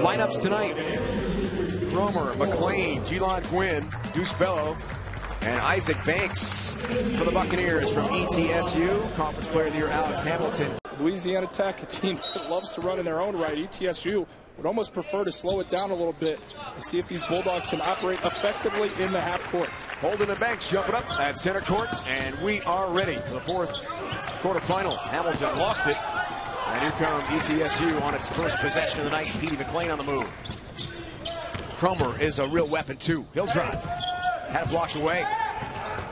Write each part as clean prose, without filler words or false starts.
Lineups tonight: Romer, McLean, Jelon Gwynn, Deuce Bello, and Isaac Banks for the Buccaneers. From ETSU, Conference Player of the Year Alex Hamilton. Louisiana Tech, a team that loves to run in their own right. ETSU would almost prefer to slow it down a little bit and see if these Bulldogs can operate effectively in the half court. Holden and Banks jumping up at center court, and we are ready for the fourth quarterfinal. Hamilton lost it, and here comes ETSU on its first possession of the night. Petey McLean on the move. Cromer is a real weapon too. He'll drive. Had it blocked away.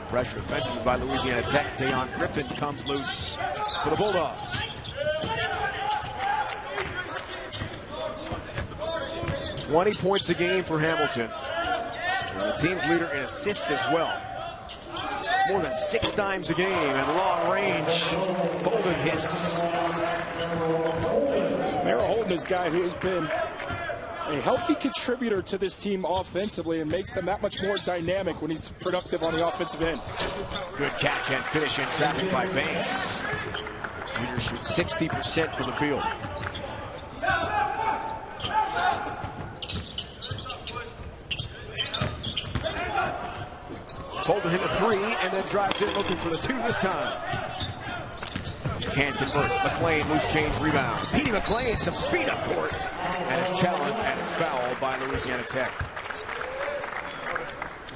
Pressure offensively by Louisiana Tech. Dayon Griffin comes loose for the Bulldogs. 20 points a game for Hamilton. And the team's leader in assists as well. More than 6 times a game and long range. Holden hits. Mara Holden is a guy who has been a healthy contributor to this team offensively and makes them that much more dynamic when he's productive on the offensive end. Good catch and finish in traffic by Banks. Leader shoots 60% from the field. Holden hit a 3 and then drives in looking for the 2 this time. Can't convert. McLean, loose change rebound. Petey McLean, some speed up court. And is challenged and fouled by Louisiana Tech.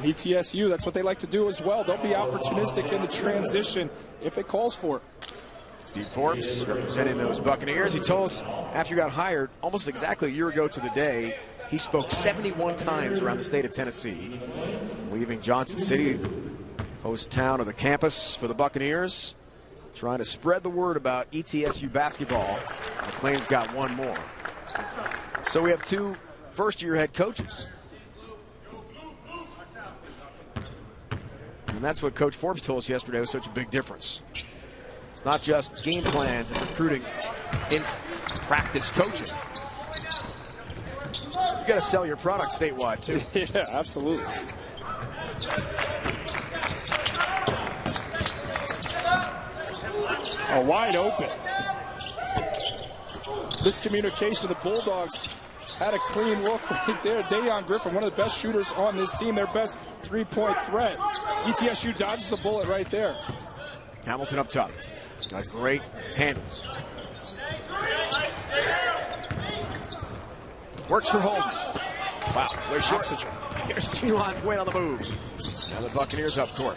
ETSU, that's what they like to do as well. They'll be opportunistic in the transition if it calls for it. Steve Forbes representing those Buccaneers. He told us after he got hired almost exactly a year ago to the day, he spoke 71 times around the state of Tennessee, leaving Johnson City, host town of the campus for the Buccaneers, trying to spread the word about ETSU basketball. McLean's got one more. So we have 2 first-year head coaches. And that's what Coach Forbes told us yesterday was such a big difference. It's not just game plans and recruiting, in practice coaching. You got to sell your product statewide too. Yeah, absolutely. Oh, wide open. Miscommunication. The Bulldogs had a clean look right there. Dayon Griffin, one of the best shooters on this team, their best 3-point threat. ETSU dodges the bullet right there. Hamilton up top. Got great handles. Works for Holden. Wow, way short. Here's Jelon Gwynn on the move. Now the Buccaneers up court.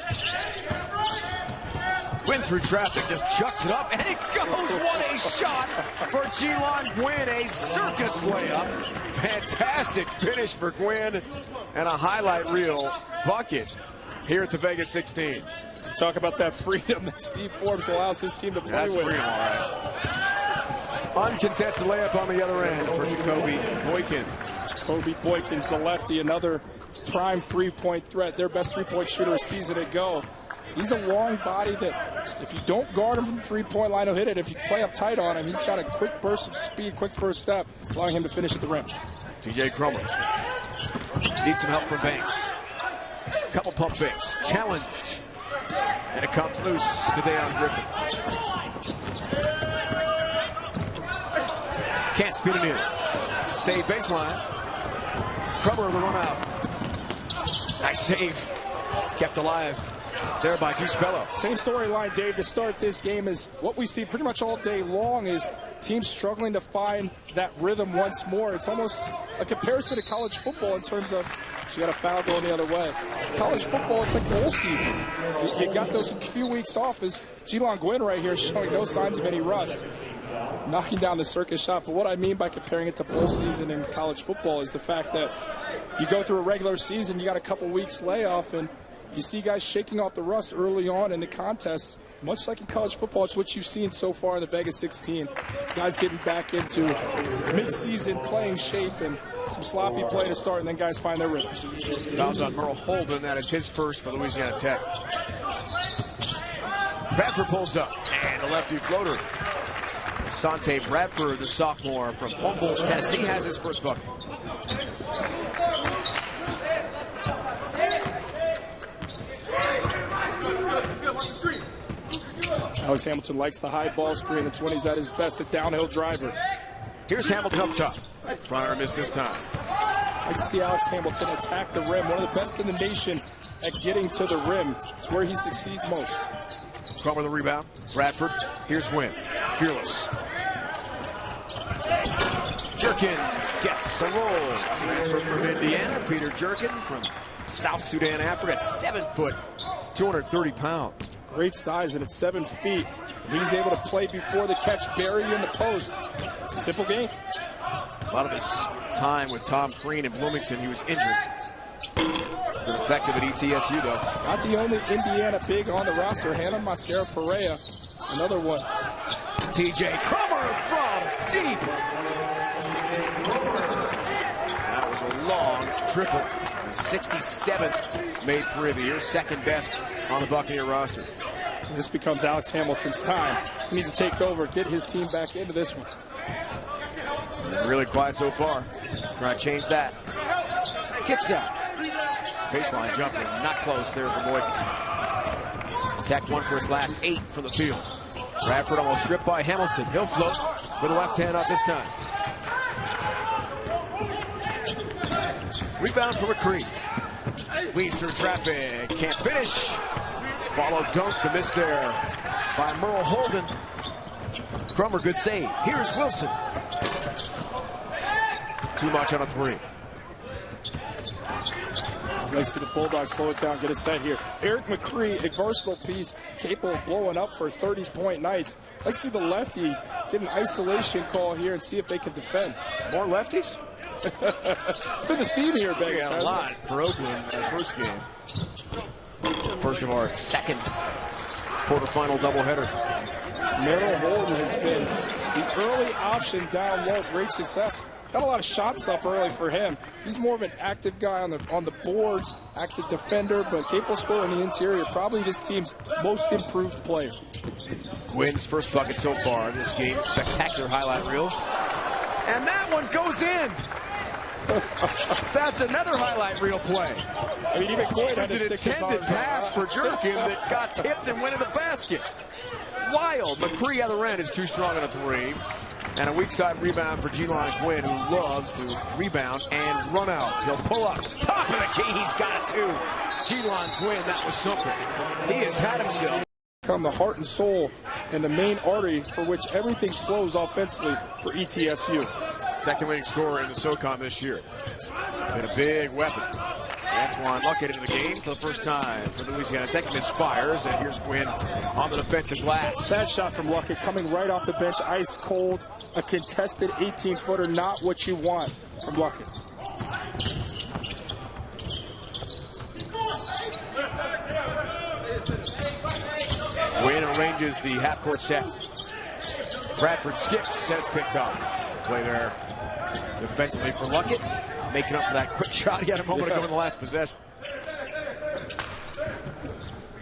Gwynn through traffic, just chucks it up, and it goes. What a shot for Jelon Gwynn. A circus layup. Fantastic finish for Gwynn, and a highlight reel bucket here at the Vegas 16. Talk about that freedom that Steve Forbes allows his team to play That's with. Freedom, all right. Uncontested layup on the other end for Jacoby Boykins. Jacoby Boykins, the lefty, another prime 3-point threat. Their best 3-point shooter a season ago. He's a long body that if you don't guard him from the 3-point line, he'll hit it. If you play up tight on him, he's got a quick burst of speed, quick first step, allowing him to finish at the rim. TJ Cromer needs some help from Banks. Couple pump fakes. Challenged. And it comes loose to Dayon Griffin. Can't speed it in. Save baseline. Cromer the run out. Nice save. Kept alive there by Deuce Bello. Same storyline, Dave, to start this game is what we see pretty much all day long is teams struggling to find that rhythm once more. It's almost a comparison to college football in terms of she got a foul going the other way. College football, it's like bowl season. You got those few weeks off as Jelon Gwynn right here showing no signs of any rust, knocking down the circus shot. But what I mean by comparing it to bowl season in college football is the fact that you go through a regular season, you got a couple weeks layoff, and you see guys shaking off the rust early on in the contests. Much like in college football, it's what you've seen so far in the Vegas 16. Guys getting back into mid-season playing shape and some sloppy play to start, and then guys find their rhythm. Fouls on Merle Holden. That is his first for Louisiana Tech. Bradford pulls up, and the lefty floater. Asante Bradford, the sophomore from Humboldt, Tennessee, has his first bucket. Alex Hamilton likes the high ball screen. It's when he's at his best, a downhill driver. Here's Hamilton up top. Fryer missed this time. I like to see Alex Hamilton attack the rim. One of the best in the nation at getting to the rim. It's where he succeeds most. Crummer the rebound. Bradford. Here's Wynn. Fearless. Jerkin gets a roll. Transfer from Indiana. Peter Jerkin from South Sudan, Africa. 7 foot, 230 pounds. Great size, and it's 7 feet. And he's able to play before the catch, bury in the post. It's a simple game. A lot of his time with Tom Crean in Bloomington, he was injured. Been effective at ETSU, though. Not the only Indiana big on the roster. Hannah Mascara-Perea, another one. TJ Crummer from deep. That was a long triple. His 67th made 3 of the year, second best on the Buccaneer roster. This becomes Alex Hamilton's time. He needs to take over, get his team back into this one. Really quiet so far. Trying to change that. Kicks out. Baseline jumper, not close there for Boykin. Tech won for his last 8 from the field. Bradford almost stripped by Hamilton. He'll float with the left hand out this time. Rebound for McCree. Leads through traffic. Can't finish. Follow dunk. The miss there by Merle Holden. Crummer, good save. Here's Wilson. Too much on a 3. Nice to see the Bulldogs slow it down, get it set here. Eric McCree, a versatile piece, capable of blowing up for 30-point nights. Let's see the lefty get an isolation call here and see if they can defend. More lefties? It's been the theme here, Vegas. Yeah, a lot for Oakland in the first game. First of our second quarterfinal doubleheader. Merrill Holden has been the early option down low, great success. Got a lot of shots up early for him. He's more of an active guy on the boards, active defender, but capable scorer in the interior. Probably this team's most improved player. Wynn's first bucket so far in this game. Spectacular highlight reel. And that one goes in. That's another highlight reel play. I mean, even Quinn had to stick his arms intended pass for Jerkin that got tipped and went in the basket. Wild. McCree other end is too strong on a 3. And a weak side rebound for Jelon Quinn, who loves to rebound and run out. He'll pull up. Top of the key, he's got it too. Jelon Quinn, that was something. He has had himself. Become the heart and soul and the main artery for which everything flows offensively for ETSU. Second leading scorer in the SoCon this year. And a big weapon. Antoine Luckett into the game for the first time for Louisiana Tech. Misfires, and here's Quinn on the defensive glass. Bad shot from Luckett, coming right off the bench, ice cold. A contested 18-footer, not what you want from Luckett. Wynn arranges the half-court set. Bradford skips, sets picked up. Play there defensively for Luckett, making up for that quick shot he had a moment ago in the last possession.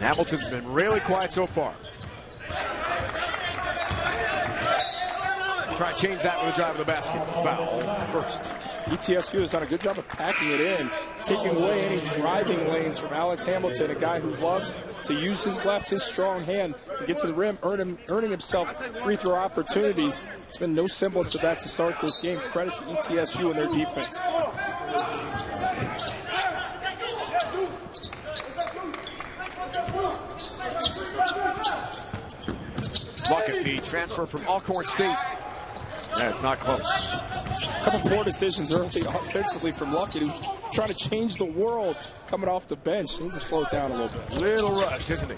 Hamilton's been really quiet so far. Try to change that with a drive of the basket. Foul first. ETSU has done a good job of packing it in, taking away any driving lanes from Alex Hamilton, a guy who loves to use his left, his strong hand, and get to the rim, earning himself free throw opportunities. There's been no semblance of that to start this game. Credit to ETSU and their defense. Luckett, the transfer from Alcorn State. That's not close. A couple poor decisions early offensively from Luckett, who's trying to change the world coming off the bench. He needs to slow it down a little bit. Little rushed, isn't he?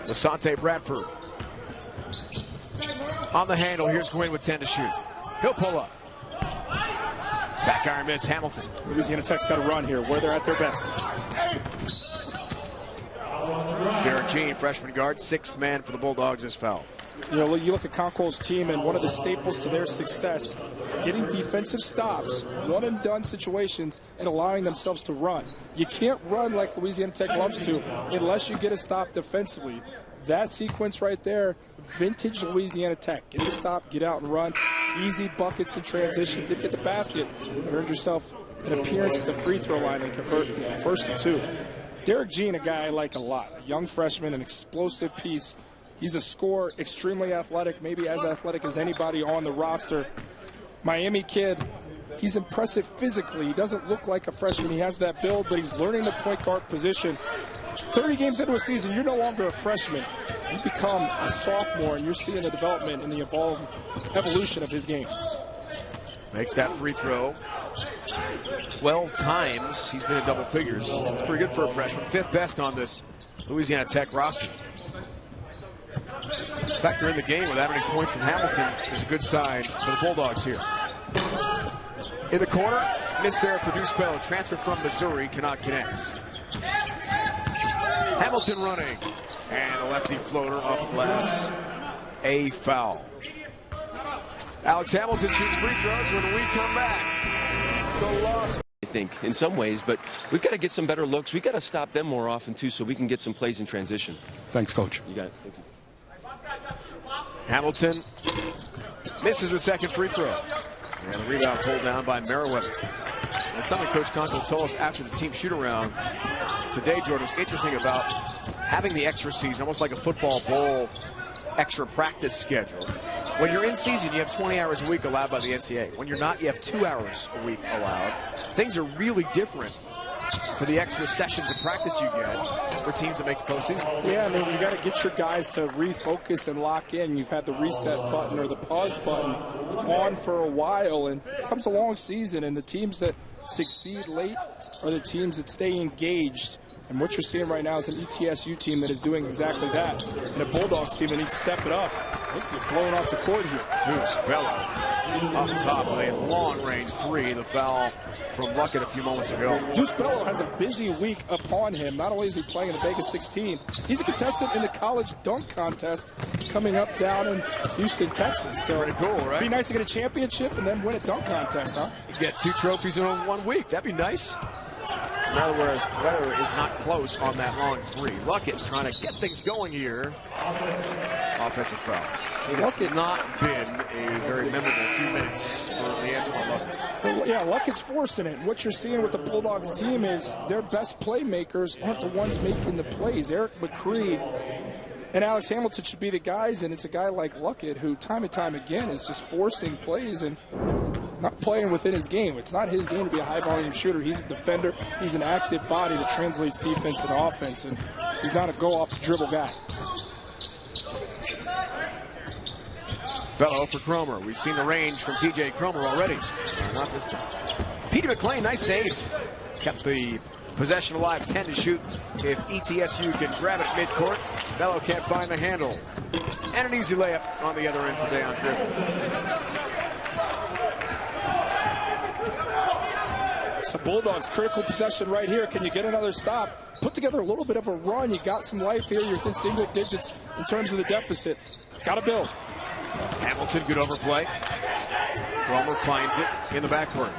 Lasante Bradford. On the handle, here's Quinn with 10 to shoot. He'll pull up. Back iron miss, Hamilton. Louisiana Tech's got to run here, where they're at their best. Derek Jean, freshman guard, 6th man for the Bulldogs, is fouled. You know, you look at Concole's team, and one of the staples to their success, getting defensive stops, one-and-done situations, and allowing themselves to run. You can't run like Louisiana Tech loves to unless you get a stop defensively. That sequence right there, vintage Louisiana Tech. Get the stop, get out and run. Easy buckets in transition. Did get the basket. You earned yourself an appearance at the free throw line and convert first and 2. Derek Jean, a guy I like a lot. A young freshman, an explosive piece. He's a scorer, extremely athletic, maybe as athletic as anybody on the roster. Miami kid, he's impressive physically. He doesn't look like a freshman. He has that build, but he's learning the point guard position. 30 games into a season, you're no longer a freshman. You become a sophomore, and you're seeing the development and the evolution of his game. Makes that free throw 12 times. He's been in double figures. It's pretty good for a freshman. 5th best on this Louisiana Tech roster. The fact they're in the game without any points from Hamilton is a good sign for the Bulldogs here. In the corner, miss there for Deuce Bello. Transfer from Missouri, cannot connect. Hamilton running. And a lefty floater off the glass. A foul. Alex Hamilton shoots free throws when we come back. The loss. I think in some ways, but we've got to get some better looks. We've got to stop them more often too, so we can get some plays in transition. Thanks, Coach. You got it. Thank you. Hamilton misses the second free throw. And the rebound pulled down by Merriweather. And something Coach Conkle told us after the team shoot-around today, Jordan, was interesting about having the extra season, almost like a football bowl extra practice schedule. When you're in season, you have 20 hours a week allowed by the NCAA. When you're not, you have 2 hours a week allowed. Things are really different for the extra sessions of practice you get for teams that make the postseason. Yeah, I mean, you got to get your guys to refocus and lock in. You've had the reset button or the pause button on for a while, and it comes a long season, and the teams that succeed late are the teams that stay engaged. And what you're seeing right now is an ETSU team that is doing exactly that, and a Bulldogs team that needs to step it up. I think you're blowing off the court here. Deuce Bello up top with a long-range 3. The foul from Luckett a few moments ago. Deuce Bello has a busy week upon him. Not only is he playing in the Vegas 16, he's a contestant in the college dunk contest coming up down in Houston, Texas. So pretty cool, right? Be nice to get a championship and then win a dunk contest, huh? You get 2 trophies in 1 week. That'd be nice. In other words, Weather is not close on that long 3. Luckett trying to get things going here. Offensive foul. It has not been a very memorable few minutes for Antoine Luckett. Well, yeah, Luckett's forcing it. What you're seeing with the Bulldogs team is their best playmakers aren't the ones making the plays. Eric McCree and Alex Hamilton should be the guys, and it's a guy like Luckett who time and time again is just forcing plays and not playing within his game. It's not his game to be a high-volume shooter. He's a defender. He's an active body that translates defense into offense, and he's not a go-off-the-dribble guy. Bello for Cromer. We've seen the range from TJ Cromer already. Not this time. Petey McClain, nice save. Kept the possession alive, 10 to shoot. If ETSU can grab it midcourt, Bello can't find the handle. And an easy layup on the other end for Deion Griffin. So Bulldogs, critical possession right here. Can you get another stop? Put together a little bit of a run. You got some life here. You're within single digits in terms of the deficit. Got to build. Hamilton, good overplay. Cromer finds it in the backcourt.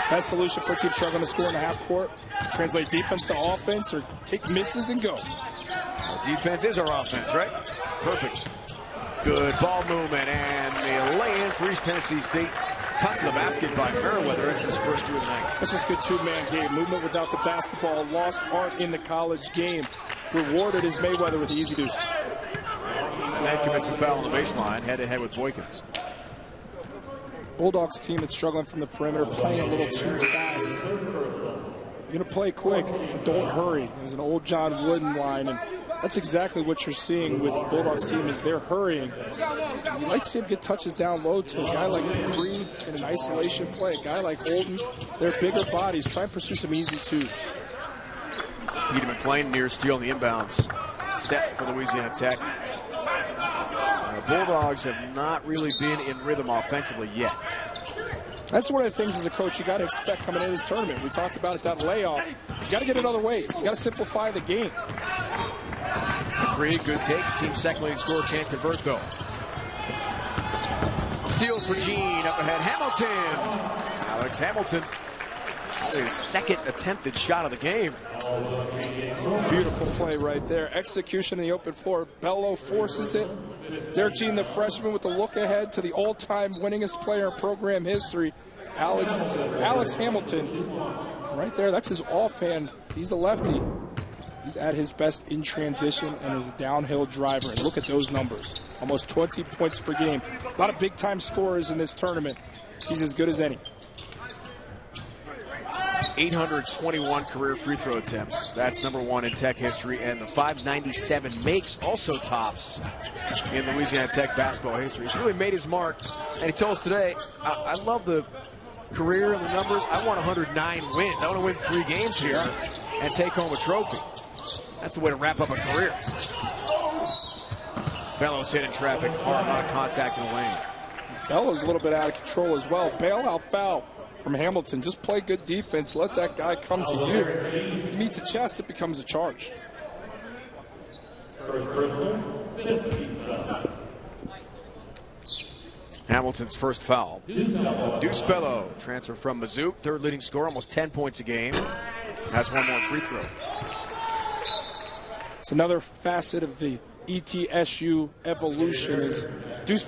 Best solution for a team struggling to score in the half court. Translate defense to offense or take misses and go. Our defense is our offense, right? Perfect. Good ball movement and the lay-in for East Tennessee State. Cut to the basket by Merriweather. It's his first 2 of the night. That's just good two-man game. Movement without the basketball. Lost art in the college game. Rewarded is Mayweather with the easy deuce. And then commits a foul on the baseline, head-to-head with Boykins. Bulldogs team that's struggling from the perimeter, playing a little too fast. You're going to play quick, but don't hurry. There's an old John Wooden line, and that's exactly what you're seeing with the Bulldogs team is they're hurrying. You'd like to see them get touches down low to a guy like McCree in an isolation play, a guy like Holden. They're bigger bodies. Try and pursue some easy twos. Petey McClain near steal on the inbounds. Set for Louisiana Tech. The Bulldogs have not really been in rhythm offensively yet. That's one of the things as a coach you got to expect coming into this tournament. We talked about it, that layoff. You got to get it other ways. You got to simplify the game. McCree, good take. Team second leading scorer can't convert though. Steal for Jean up ahead. Hamilton. Alex Hamilton. His second attempted shot of the game. Beautiful play right there. Execution in the open floor. Bello forces it. Derek Jean, the freshman, with the look ahead to the all-time winningest player in program history, Alex Hamilton. Right there, that's his offhand. He's a lefty. He's at his best in transition and is a downhill driver. And look at those numbers. Almost 20 points per game. A lot of big-time scorers in this tournament. He's as good as any. 821 career free throw attempts. That's #1 in Tech history. And the 597 makes also tops in Louisiana Tech basketball history. He's really made his mark. And he told us today, I love the career and the numbers. I want 109 wins. I want to win 3 games here and take home a trophy. That's the way to wrap up a career. Bellows hit in traffic. Hard, a lot of contact in the lane. Bellows a little bit out of control as well. Bailout foul from Hamilton. Just play good defense. Let that guy come to you. He meets a chest, it becomes a charge. Hamilton's first foul. Deuce Bello, transfer from Mizzou, third leading scorer, almost 10 points a game. Has 1 more free throw. It's another facet of the ETSU evolution is Deuce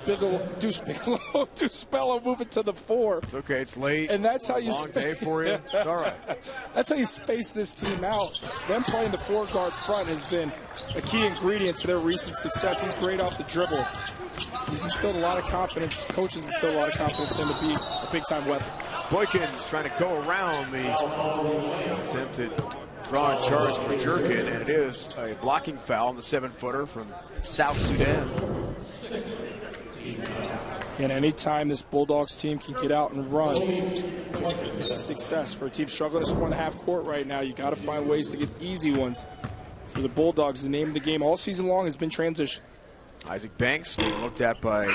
Bello moving to the 4. It's okay, it's late. And that's how you long day for you. It's all right. That's how you space this team out. Them playing the 4-guard front has been a key ingredient to their recent success. He's great off the dribble. He's instilled a lot of confidence. Coaches instilled a lot of confidence in to be a big-time weapon. Boykins trying to go around the attempted draw and charge for Jerkin, and it is a blocking foul on the 7-footer from South Sudan. And anytime this Bulldogs team can get out and run, it's a success. For a team struggling to score in the half court right now, you got to find ways to get easy ones. For the Bulldogs, the name of the game all season long has been transition. Isaac Banks being looked at by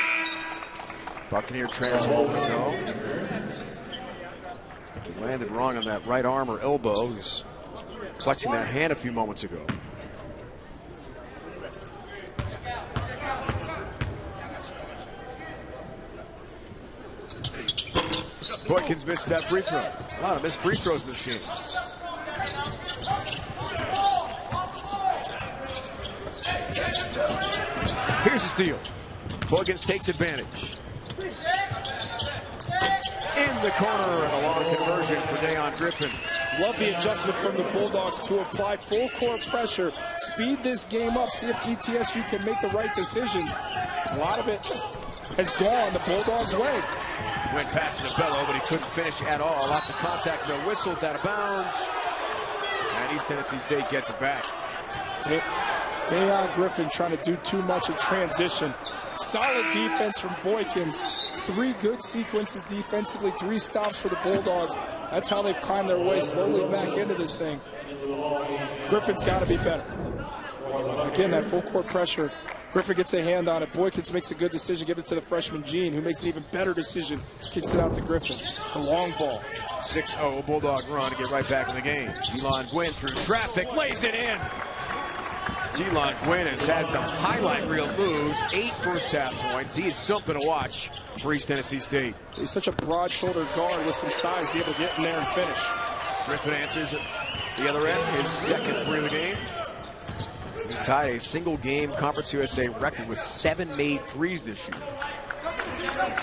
Buccaneer trainers a moment ago. He landed wrong on that right arm or elbow. He's flexing that hand a few moments ago. Boykins missed that free throw. A lot of missed free throws in this game. Here's a steal. Boykins takes advantage. In the corner, and a long conversion for Dayon Griffin. Love the adjustment from the Bulldogs to apply full court pressure, speed this game up, see if ETSU can make the right decisions. A lot of it has gone the Bulldogs' way. Went past to Bello, but he couldn't finish at all. Lots of contact, no whistle, it's out of bounds. And East Tennessee State gets it back. Dayon Griffin trying to do too much in transition. Solid defense from Boykins. 3 good sequences defensively, 3 stops for the Bulldogs. That's how they've climbed their way slowly back into this thing. Griffin's got to be better. Again, that full court pressure. Griffin gets a hand on it. Boykins makes a good decision, give it to the freshman Gene, who makes an even better decision, kicks it out to Griffin. The long ball. 6-0 Bulldog run to get right back in the game. Elon Gwynn through traffic, lays it in. Elon Gwynn has had some highlight reel moves, 8 first-half points. He is something to watch for East Tennessee State. He's such a broad-shouldered guard with some size to be able to get in there and finish. Griffin answers at the other end, his second 3 of the game. He tied a single-game Conference USA record with 7 made threes this year.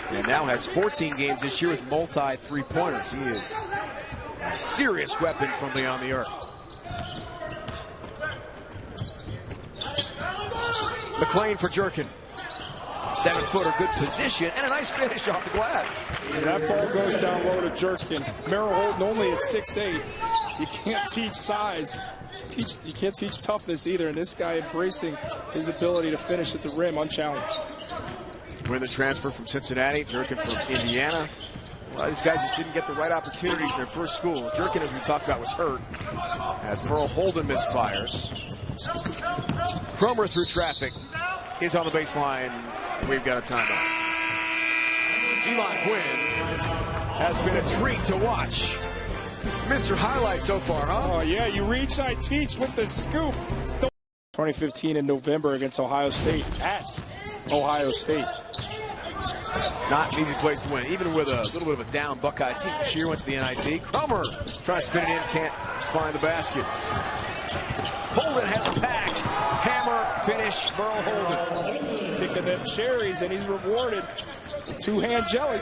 And now has 14 games this year with multi-3-pointers. He is a serious weapon from beyond the arc. McLean for Jerkin. 7-footer, good position, and a nice finish off the glass. That ball goes down low to Jerkin. Merrill Holden only at 6'8". You can't teach size. You can't teach toughness either, and this guy embracing his ability to finish at the rim unchallenged. Win the transfer from Cincinnati, Jerkin from Indiana. Well, these guys just didn't get the right opportunities in their first schools. Jerkin, as we talked about, was hurt as Merle Holden misfires. Cromer through traffic is on the baseline. We've got a timeout. Elon Gwynn has been a treat to watch. Mr. Highlight so far, huh? Oh, yeah, you reach, I teach with the scoop. 2015 in November against Ohio State at Ohio State. Not an easy place to win, even with a little bit of a down Buckeye team. Shear went to the NIT. Cromer trying to spin it in, can't find the basket. Holden has the pack. Hammer, finish, Merle Holden. Picking them cherries, and he's rewarded. 2-hand jelly.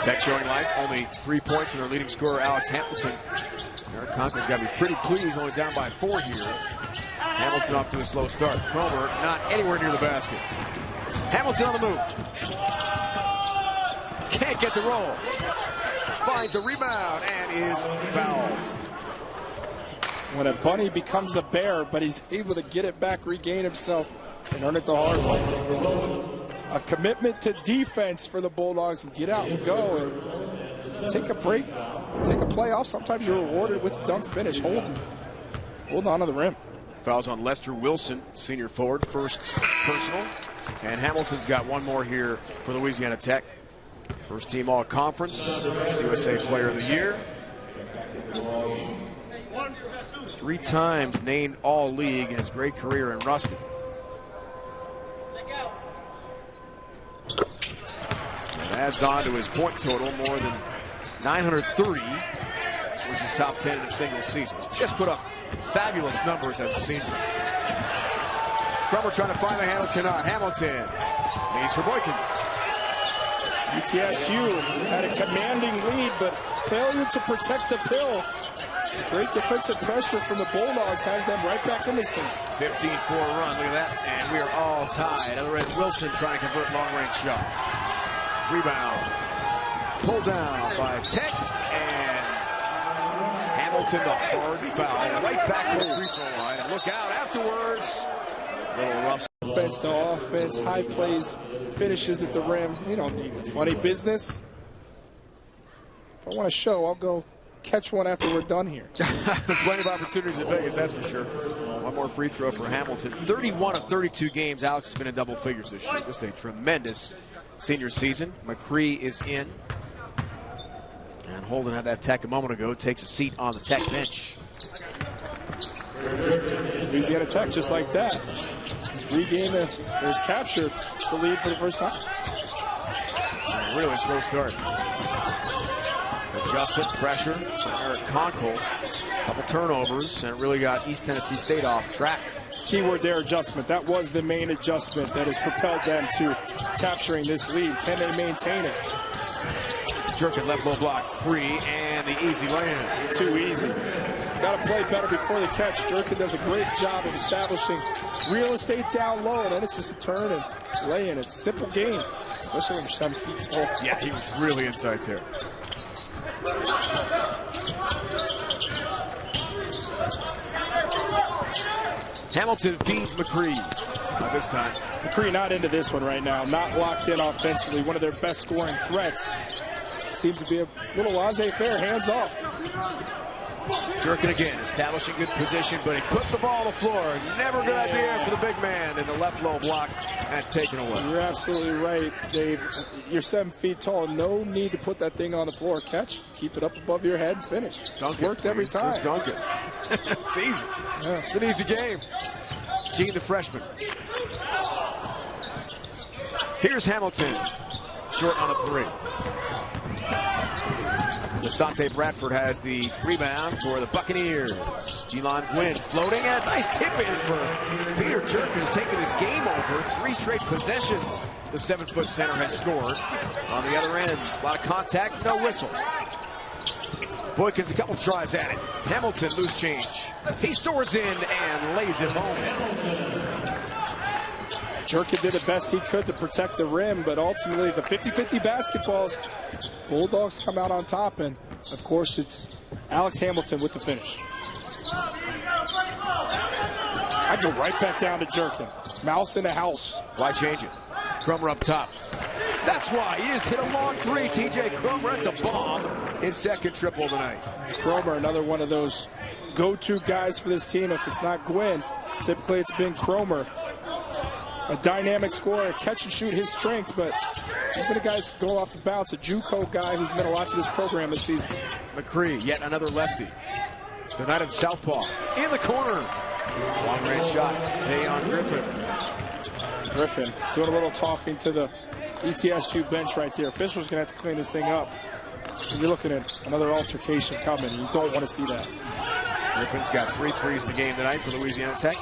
Tech showing life, only 3 points from their leading scorer, Alex Hamilton. Eric Conklin's got to be pretty pleased, only down by 4 here. Hamilton off to a slow start. Cromer not anywhere near the basket. Hamilton on the move. Can't get the roll. Finds a rebound and is fouled. When a bunny becomes a bear, but he's able to get it back, regain himself, and earn it the hard way. A commitment to defense for the Bulldogs, and get out and go and take a break, take a play off. Sometimes you're rewarded with a dunk finish, holding on to the rim. Fouls on Lester Wilson, senior forward, first personal. And Hamilton's got one more here for Louisiana Tech. First team all-conference, CUSA Player of the Year. 3 times named All-League in his great career in Ruston. And adds on to his point total more than 930, which is top 10 in a single season. Just put up fabulous numbers as a senior. Cromer trying to find the handle, cannot. Hamilton leads for Boykin. ETSU had a commanding lead, but failure to protect the pill. Great defensive pressure from the Bulldogs has them right back in this thing. 15-4 run, look at that. And we are all tied. Other end, Wilson trying to convert long-range shot. Rebound. Pulled down by Tech, and Hamilton the hard foul. Right back to the free throw line. And look out afterwards. Little rough. Offense to offense, high plays, finishes at the rim. We don't need the funny business. If I want to show, I'll go catch one after we're done here. Plenty of opportunities in Vegas, that's for sure. One more free throw for Hamilton. 31 of 32 games. Alex has been in double figures this year. Just a tremendous senior season. McCree is in. And Holden had that Tech a moment ago. Takes a seat on the Tech bench. Louisiana Tech, just like that, has regained, has captured the lead for the first time. Really slow start. Adjustment, pressure from Eric Conkle. Couple turnovers, and it really got East Tennessee State off track. Keyword there, adjustment. That was the main adjustment that has propelled them to capturing this lead. Can they maintain it? Jerkin left low block, free, and the easy land. Too easy. Got to play better before the catch. Jerkin does a great job of establishing real estate down low, and then it's just a turn and lay in. It's a simple game, especially when you're 7 feet tall. Yeah, he was really inside there. Hamilton feeds McCree this time. McCree not into this one right now. Not locked in offensively. One of their best scoring threats. Seems to be a little laissez-faire, hands off. Jerkin again, establishing good position, but he put the ball on the floor. Never a good idea for the big man in the left low block, and it's taken away. You're absolutely right, Dave. You're 7 feet tall. No need to put that thing on the floor. Catch, keep it up above your head, and finish. Dunk it. Worked every time. Just dunk it. It's easy. Yeah. It's an easy game. Gene, the freshman. Here's Hamilton. Short on a 3. Desante Bradford has the rebound for the Buccaneers. Jelon Gwynn floating, and a nice tip in for Peter Jerkin, who's taken this game over. 3 straight possessions the 7-foot center has scored. On the other end, a lot of contact, no whistle. Boykins a couple tries at it. Hamilton loose change. He soars in and lays it home. Jerkin did the best he could to protect the rim, but ultimately the 50-50 basketballs, Bulldogs come out on top, and of course it's Alex Hamilton with the finish. I go right back down to Jerkin. Mouse in the house. Why change it? Cromer up top. That's why. He just hit a long 3. TJ Cromer, that's a bomb. His second triple tonight. Cromer, another one of those go-to guys for this team. If it's not Gwynn, typically it's been Cromer. A dynamic scorer, catch and shoot his strength, but he's been a guy that's going off the bounce, a JUCO guy who's meant a lot to this program this season. McCree, yet another lefty. It's the night of the southpaw. In the corner. Long range shot. Dayon Griffin. Griffin doing a little talking to the ETSU bench right there. Fisher's going to have to clean this thing up. You're looking at another altercation coming. You don't want to see that. Griffin's got 3 threes in the game tonight for Louisiana Tech.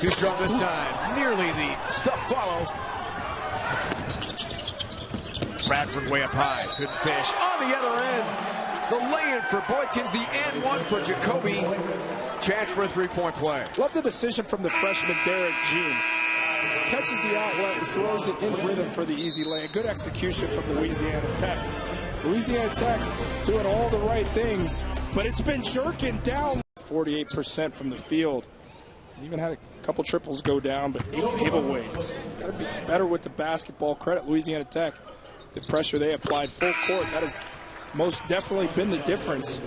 Too strong this time. Nearly the stuff follow. Bradford way up high. Couldn't fish. On the other end. The lay-in for Boykins. The and one for Jacoby. Chance for a three-point play. Love the decision from the freshman Derek Jean. Catches the outlet and throws it in rhythm for the easy lay. Good execution from Louisiana Tech. Louisiana Tech doing all the right things, but it's been jerking down. 48% from the field. Even had a couple triples go down, but 8 giveaways. Got to be better with the basketball. Credit Louisiana Tech. The pressure they applied full court, that has most definitely been the difference.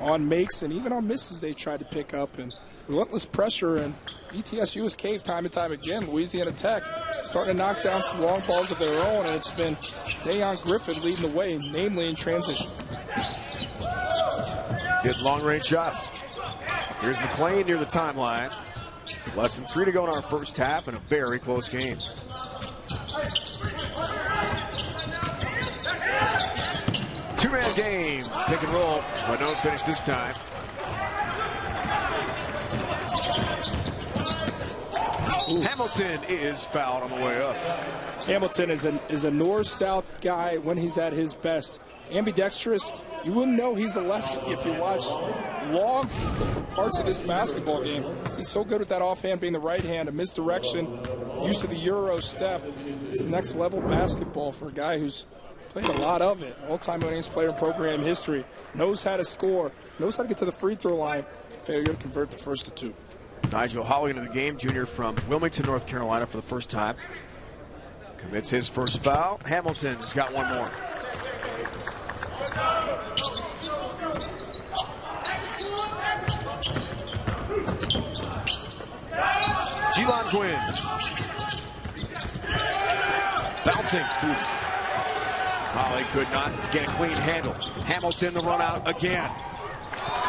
On makes and even on misses they tried to pick up, and relentless pressure, and ETSU has caved time and time again. Louisiana Tech starting to knock down some long balls of their own, and it's been Dayon Griffin leading the way, namely in transition. Good long-range shots. Here's McLean near the timeline. Less than 3 to go in our first half, and a very close game. Two-man game, pick and roll, but no finish this time. Ooh. Hamilton is fouled on the way up. Hamilton is a north-south guy when he's at his best. Ambidextrous, you wouldn't know he's a lefty if you watch long parts of this basketball game. He's so good with that offhand being the right hand, a misdirection, use of the Euro step. It's next level basketball for a guy who's played a lot of it. All-time winningest player in program history. Knows how to score, knows how to get to the free throw line. Failure to convert the first of 2. Nigel Holly into the game, junior from Wilmington, North Carolina for the first time. Commits his first foul. Hamilton's got one more. Jelon Gwynn. Bouncing. Holly could not get a clean handle. Hamilton the run out again.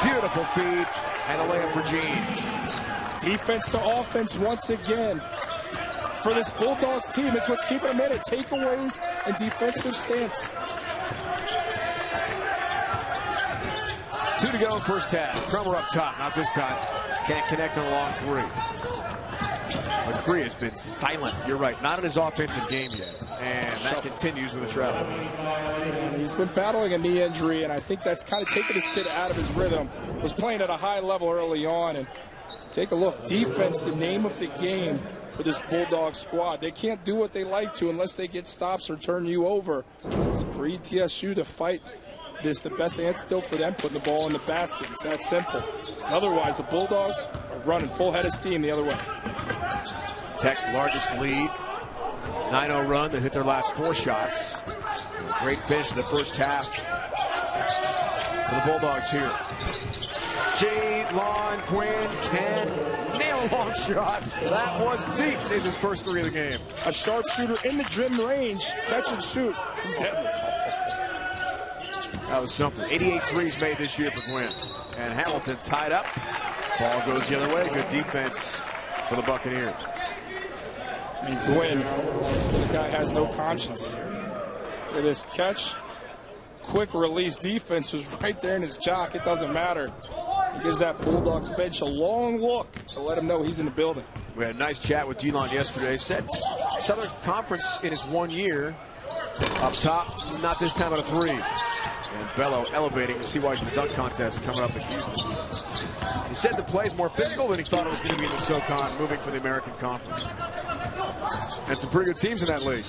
Beautiful feed and a layup for Gene. Defense to offense once again. For this Bulldogs team, it's what's keeping them in it. Takeaways and defensive stance. 2 to go first half. Crummer up top, not this time. Can't connect on a long 3. McCree has been silent. You're right, not in his offensive game yet. And that continues with a travel. And he's been battling a knee injury, and I think that's kind of taken this kid out of his rhythm. Was playing at a high level early on, and take a look. Defense, the name of the game for this Bulldog squad. They can't do what they like to unless they get stops or turn you over. So for ETSU to fight this, the best antidote for them, putting the ball in the basket. It's that simple. Because otherwise, the Bulldogs are running full head of steam the other way. Tech largest lead. 9-0 run. They hit their last 4 shots. Great finish in the first half for the Bulldogs here. Jelon Gwynn can nail a long shot. That was deep. Is his first 3 of the game. A sharpshooter in the gym range. Catch and shoot. He's deadly. That was something. 88 threes made this year for Gwynn. And Hamilton tied up. Ball goes the other way. Good defense for the Buccaneers. I mean, Gwynn, the guy has no conscience. With this catch, quick release defense was right there in his jock. It doesn't matter. He gives that Bulldogs bench a long look to let him know he's in the building. We had a nice chat with Jelon yesterday. Said Southern Conference in his 1 year. Up top, not this time at a 3. And Bello elevating. We'll see why he's in the dunk contest coming up in Houston. He said the play is more physical than he thought it was going to be in the SoCon, moving for the American Conference. And some pretty good teams in that league.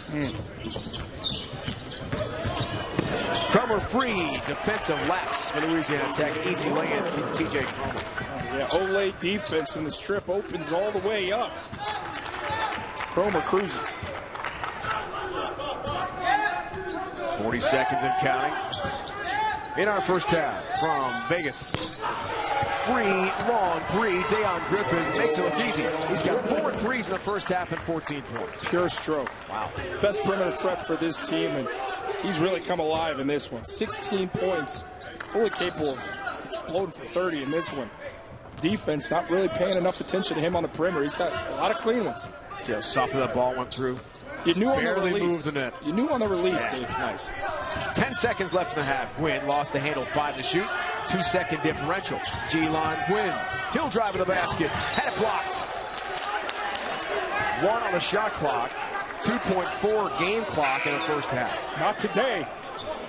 Crummer free defensive lapse for Louisiana Tech. Easy lay-in for TJ Crummer. Yeah, Olay defense, and the strip opens all the way up. Crummer cruises. 40 seconds and counting. In our first half from Vegas. Free, long 3. Dayon Griffin makes it look easy. He's got 4 threes in the first half and 14 points. Pure stroke. Wow. Best perimeter threat for this team, and he's really come alive in this one. 16 points. Fully capable of exploding for 30 in this one. Defense not really paying enough attention to him on the perimeter. He's got a lot of clean ones. See how softly that ball went through. You knew on the Barely release. moved the net. You knew on the release, Yeah, Dave. nice. 10 seconds left in the half. Gwynn lost the handle. 5 to shoot. 2-second differential. Jelon Gwynn. He'll drive to the basket. Had it blocked. the shot clock. 2.4 game clock in the first half. Not today.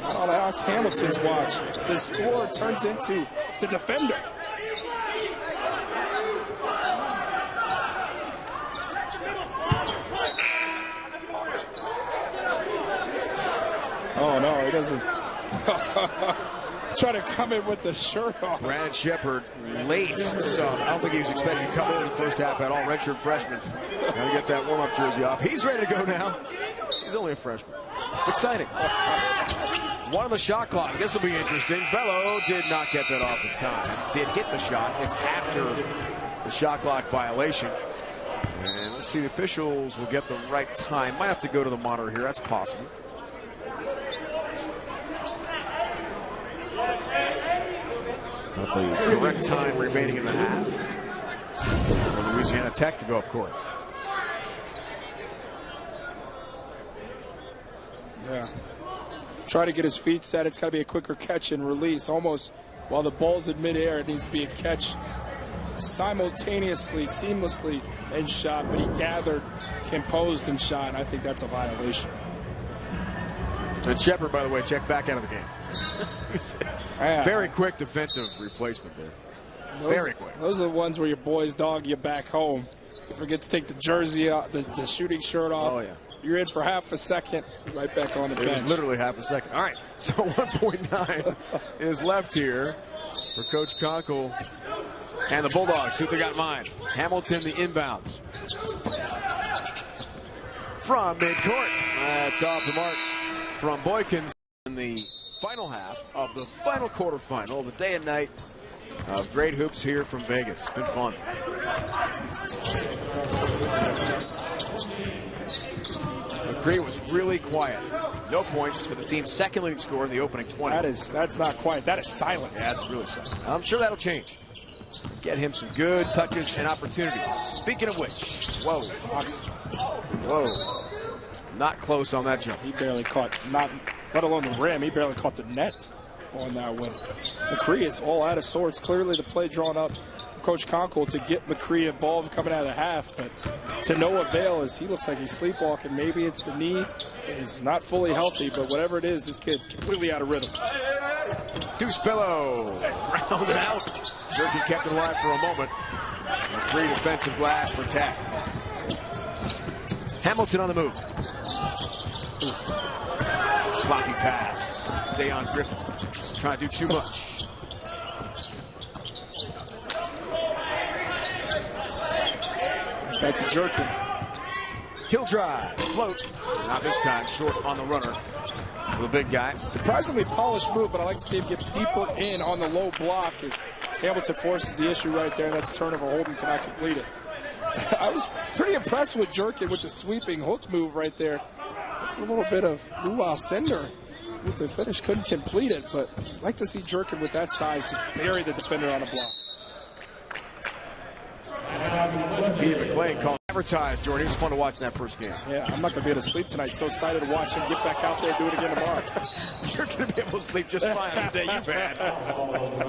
Not on Alex Hamilton's watch. The scorer turns into the defender. Oh, no, he doesn't. Try to come in with the shirt off. Brad Shepard, late sub. I don't think he was expecting to come in the first half at all. Redshirt freshman. Got to get that warm-up jersey off. He's ready to go now. He's only a freshman. It's exciting. One on the shot clock. This will be interesting. Bello did not get that off in time. Did hit the shot. It's after the shot clock violation. And let's see, the officials will get the right time. Might have to go to the monitor here. That's possible. But the correct time remaining in the half for Louisiana Tech to go up court. Yeah. Try to get his feet set. It's got to be a quicker catch and release. Almost while the ball's in midair, it needs to be a catch simultaneously, seamlessly, and shot. But he gathered, composed, and shot. I think that's a violation. And Shepard, by the way, checked back out of the game. Very quick defensive replacement there. Very quick. Those are the ones where your boys dog you back home. You forget to take the jersey off, the shooting shirt off. Oh, yeah. You're in for half a second, right back on the bench. It was literally half a second. All right, so 1.9 is left here for Coach Conkle and the Bulldogs. See what they got in mind. Hamilton, the inbounds. From midcourt. That's off the mark from Boykins in the final half of the final quarterfinal, the day and night of great hoops here from Vegas. It's been fun. McCree was really quiet. No points for the team's second leading scorer in the opening 20. That's not quiet. That is silent. Yeah, that's really silent. I'm sure that'll change. Get him some good touches and opportunities. Speaking of which, whoa, Oxygen. Whoa. Not close on that jump. He barely caught, not let alone the rim, he barely caught the net on that one. McCree is all out of sorts. Clearly the play drawn up Coach Conkle to get McCree involved coming out of the half, but to no avail as he looks like he's sleepwalking. Maybe it's the knee. He's not fully healthy, but whatever it is, this kid's completely out of rhythm. Deuce Bello rounded out. Jerky kept it alive for a moment. McCree defensive glass for Tech. Hamilton on the move. Sloppy pass. Dayon Griffin trying to do too much. Back to Jerkin. He'll drive, float. Not this time, short on the runner. For the big guy. Surprisingly polished move, but I like to see him get deeper in on the low block as Hamilton forces the issue right there. That's turnover. Holden cannot complete it. I was pretty impressed with Jerkin with the sweeping hook move right there. A little bit of luau sender with the finish. Couldn't complete it, but I'd like to see Jerkin with that size just bury the defender on a block. Peter McClain called advertised, Jordan. It was fun to watch in that first game. Yeah, I'm not going to be able to sleep tonight. So excited to watch him get back out there and do it again tomorrow. You're going to be able to sleep just fine on the day you've had.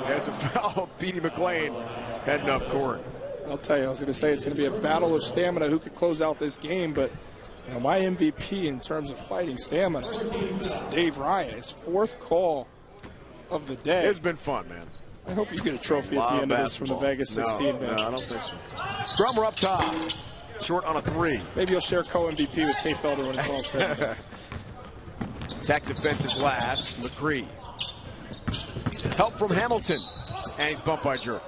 There's a foul. Petey McClain heading up court. I'll tell you, I was going to say it's going to be a battle of stamina who could close out this game, but you know, my MVP in terms of fighting stamina is Dave Ryan. His fourth call of the day. It's been fun, man. I hope you get a trophy at the end of this from the Vegas 16 bench. No, I don't think so. Drummer up top. Short on a three. Maybe you'll share co-MVP with Kay Felder when it's all said and done. Tech defensive glass. McCree. Help from Hamilton. And he's bumped by Jerk.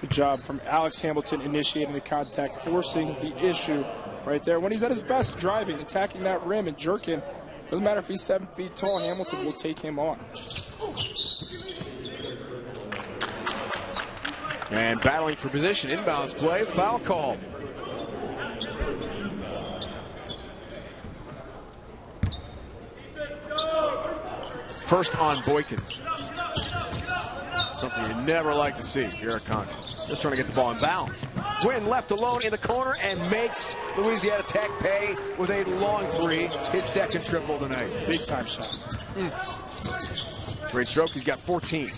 Good job from Alex Hamilton initiating the contact, forcing the issue right there. When he's at his best, driving, attacking that rim and jerking. Doesn't matter if he's 7 feet tall, Hamilton will take him on. And battling for position, inbounds play, foul call. First on Boykins. Something you never like to see, Garrett Conklin. Just trying to get the ball in bounds. Quinn left alone in the corner and makes Louisiana Tech pay with a long three, his second triple of the night. Big time shot. Great stroke, he's got 14.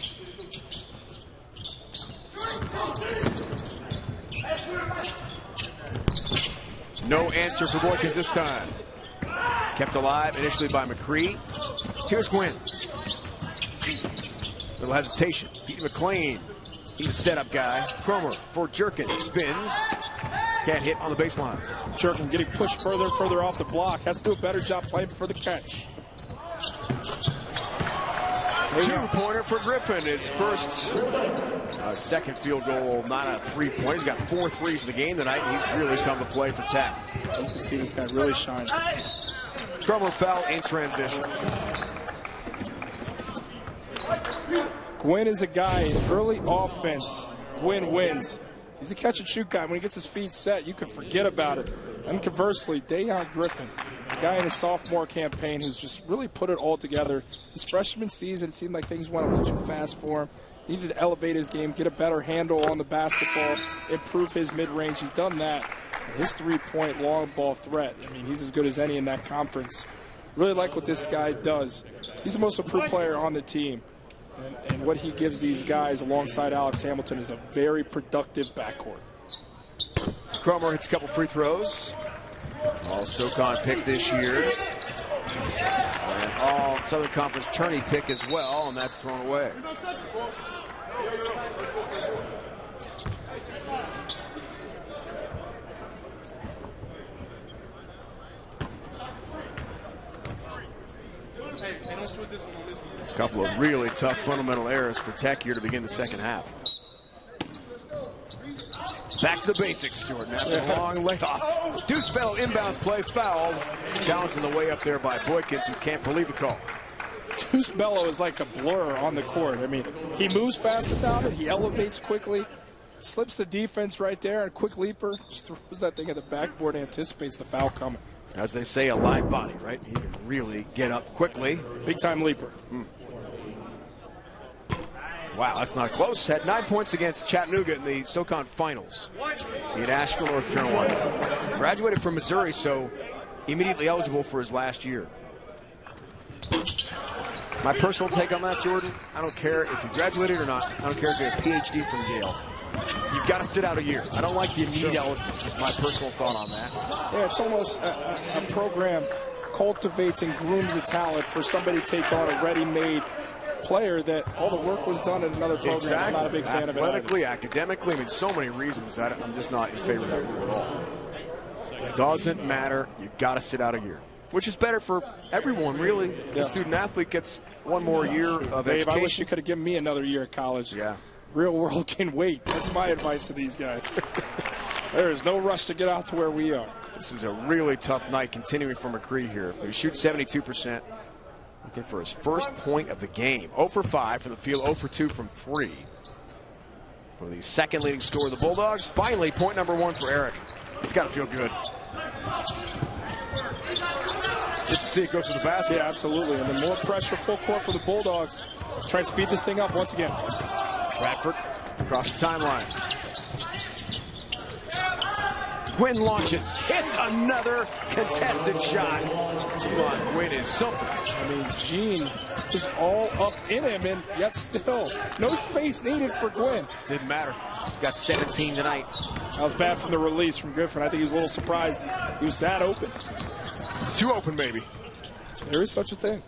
No answer for Boykins this time. Kept alive initially by McCree. Here's Gwynn. Little hesitation. Pete McLean. He's a setup guy. Cromer for Jerkin. Spins. Can't hit on the baseline. Jerkin getting pushed further and further off the block. Has to do a better job playing for the catch. Two-pointer for Griffin. His first second field goal, not a three-point. He's got 4 threes in the game tonight, and he's really come to play for Tech. You can see this guy really shine. Cromer foul in transition. Gwynn is a guy in early offense. Gwynn wins. He's a catch-and-shoot guy. When he gets his feet set, you can forget about it. And conversely, Dayon Griffin, a guy in his sophomore campaign who's just really put it all together. His freshman season, it seemed like things went a little too fast for him. He needed to elevate his game, get a better handle on the basketball, improve his mid-range. He's done that. His three-point long ball threat, I mean, he's as good as any in that conference. Really like what this guy does. He's the most improved player on the team. And what he gives these guys alongside Alex Hamilton is a very productive backcourt. Cromer hits a couple free throws. All SoCon pick this year. And all Southern Conference tourney pick as well, and that's thrown away. A couple of really tough fundamental errors for Tech here to begin the second half. Back to the basics, Jordan, after a long layoff. Deuce Bell inbounds play, fouled. Challenged on the way up there by Boykins, who can't believe the call. Deuce Bello is like a blur on the court. I mean, he moves fast without it. He elevates quickly, slips the defense right there, and quick leaper just throws that thing at the backboard and anticipates the foul coming. As they say, a live body, right? He can really get up quickly. Big-time leaper. Wow, that's not close. Had 9 points against Chattanooga in the SoCon finals in Asheville, North Carolina. Graduated from Missouri, so immediately eligible for his last year. My personal take on that, Jordan, I don't care if you graduated or not. I don't care if you have a PhD from Yale. You've got to sit out a year. I don't like the immediate eligible. Just my personal thought on that. Yeah, it's almost a program cultivates and grooms a talent for somebody to take on a ready-made player that all the work was done in another program. Exactly. I'm not a big fan of it. Athletically, academically, I mean, so many reasons. I'm just not in favor of that rule at all. It doesn't matter. You've got to sit out a year, which is better for everyone, really. Yeah. The student-athlete gets one more year of Dave, education. I wish you could have given me another year at college. Yeah. Real world can wait. That's my advice to these guys. There is no rush to get out to where we are. This is a really tough night continuing for McCree here. He shoots 72%. Looking for his first point of the game. 0 for 5 from the field, 0 for 2 from 3. For the second leading scorer of the Bulldogs. Finally, point number 1 for Eric. He's got to feel good. Just to see it go to the basket. Yeah, absolutely. And then more pressure full court for the Bulldogs. Try and speed this thing up once again. Bradford across the timeline. Gwynn launches, hits another contested shot. Jelon Gwynn is something. I mean, Gene is all up in him, and yet still no space needed for Gwynn. Didn't matter. Got 17 tonight. That was bad from the release from Griffin. I think he was a little surprised he was that open. Too open, maybe. There is such a thing.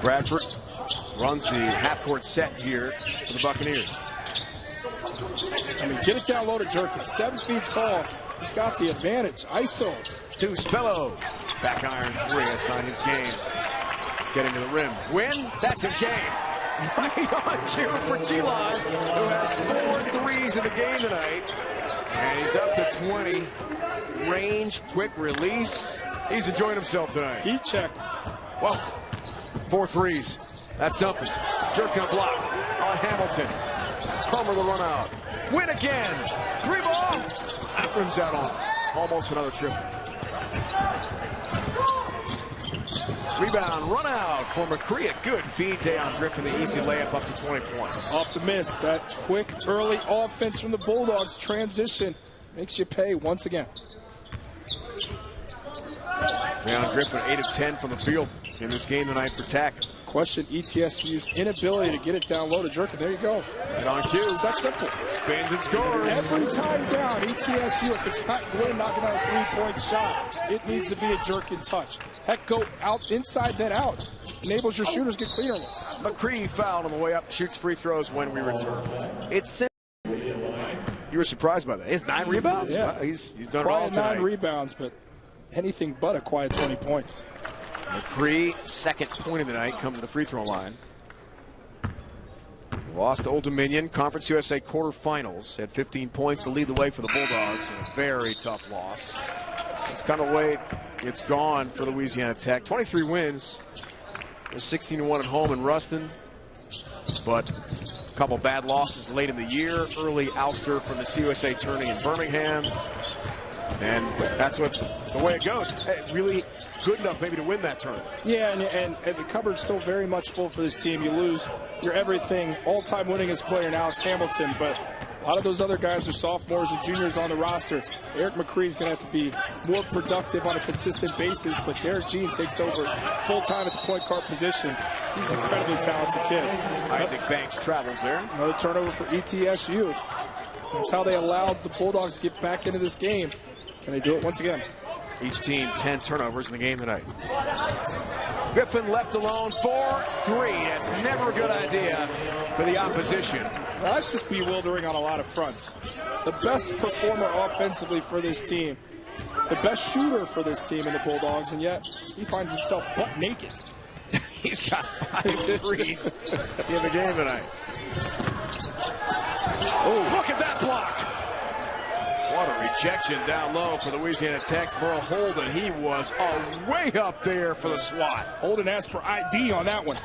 Bradford runs the half-court set here for the Buccaneers. I mean, get it down low to Jerkin. 7 feet tall. He's got the advantage. ISO. Deuce Bello. Back iron 3. That's not his game. Let's get into the rim. Win. That's his game. Right on cue for Jelon, who has 4 threes in the game tonight. And he's up to 20. Range, quick release. He's enjoying himself tonight. Heat check. Well, 4 threes. That's something. Jerkin a block on Hamilton. Cromer the run out. Win again. 3 ball. That rims out on almost another triple. Rebound, run out for McCree. A good feed. Dayon Griffin, the easy layup up to 20 points. Off the miss. That quick early offense from the Bulldogs. Transition makes you pay once again. Dayon Griffin, 8 of 10 from the field in this game tonight for Tech. question ETSU's inability to get it down low to Jerkin. There you go. And on cue. It's that simple. Spins and scores. Every time down, ETSU, if it's not Gwynn knocking out a three-point shot, it needs to be a Jerkin touch. Heck, go out inside, then out. Enables your shooters to get cleaner ones. McCree fouled on the way up, shoots free throws when we return. It's simple. You were surprised by that. He has 9 rebounds? Yeah. He's done quiet it all tonight. 9 rebounds, but anything but a quiet 20 points. McCree, second point of the night, comes to the free throw line. Lost to Old Dominion, Conference USA quarterfinals. Had 15 points to lead the way for the Bulldogs in a very tough loss. That's kind of the way it's gone for Louisiana Tech. 23 wins. They're 16-1 at home in Ruston. But a couple bad losses late in the year. Early ouster from the CUSA tourney in Birmingham. And that's the way it goes. Really good enough maybe to win that tournament. Yeah, and the cupboard's still very much full for this team. You lose your everything, all-time winningest player in Alex Hamilton, but a lot of those other guys are sophomores and juniors on the roster. Eric McCree's going to have to be more productive on a consistent basis, but Derek Jean takes over full-time at the point guard position. He's an incredibly talented kid. Isaac Banks travels there. Another turnover for ETSU. That's how they allowed the Bulldogs to get back into this game. Can they do it once again? Each team 10 turnovers in the game tonight. Griffin left alone for 3. That's never a good idea for the opposition. Well, that's just bewildering on a lot of fronts. The best performer offensively for this team, the best shooter for this team in the Bulldogs, and yet he finds himself butt naked. He's got 5 threes in the game tonight. Oh, look at that block. What a rejection down low for Louisiana Tech's Burl Holden. He was way up there for the swat. Holden asked for ID on that one.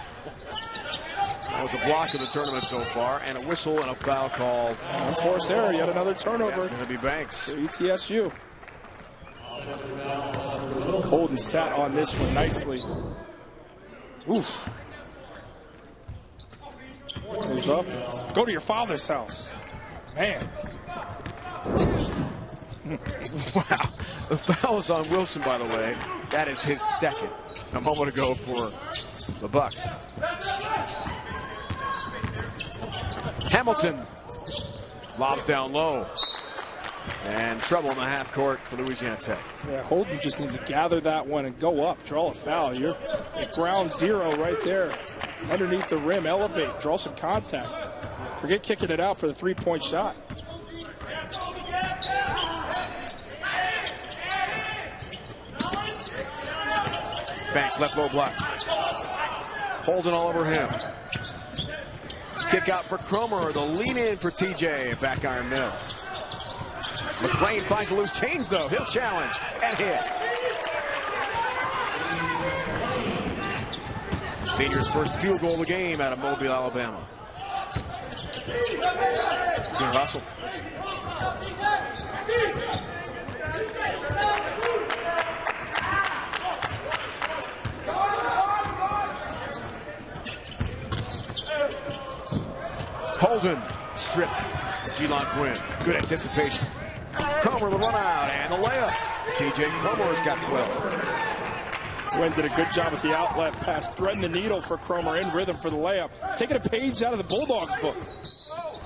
That was a block of the tournament so far, and a whistle and a foul call. Unforced error, yet another turnover. Yeah, gonna be Banks. For ETSU. Holden sat on this one nicely. Oof. Goes up. Go to your father's house. Man. Wow. The foul is on Wilson, by the way. That is his second a moment ago for the Bucks. Hamilton lobs down low. And trouble in the half court for Louisiana Tech. Yeah, Holden just needs to gather that one and go up, draw a foul. You're at ground zero right there. Underneath the rim, elevate, draw some contact. Forget kicking it out for the three-point shot. Banks left low block. Holden all over him. Kick out for Cromer. The lean in for TJ. Back iron miss. McLean finds a loose change though. He'll challenge and hit. Senior's first field goal of the game out of Mobile, Alabama. Good hustle. Holden stripped. Gelon Quinn. Good anticipation. Cromer the run out and the layup. TJ Cromer's got 12. Quinn did a good job with the outlet pass, threading the needle for Cromer in rhythm for the layup. Taking a page out of the Bulldogs book.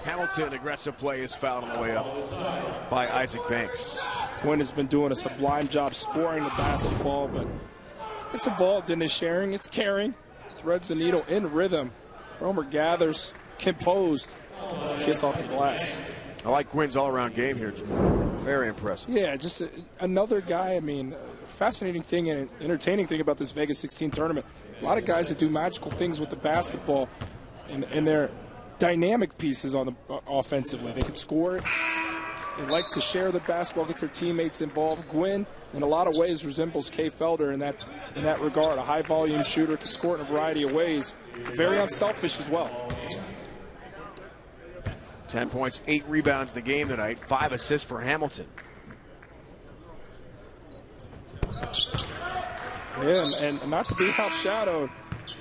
Hamilton, aggressive play, is fouled on the way up by Isaac Banks. Quinn has been doing a sublime job scoring the basketball, but it's involved in the sharing. It's caring. Threads the needle in rhythm. Cromer gathers, composed, kiss off the glass. I like Quinn's all-around game here. Very impressive. Yeah, just another guy. I mean, fascinating thing and entertaining thing about this Vegas 16 tournament. A lot of guys that do magical things with the basketball, and they're dynamic pieces on the offensively. They can score it. They like to share the basketball, get their teammates involved. Gwynn, in a lot of ways, resembles Kay Felder in that regard. A high-volume shooter, can score in a variety of ways. Very unselfish as well. 10 points, 8 rebounds in the game tonight, 5 assists for Hamilton. Yeah, and not to be outshadowed,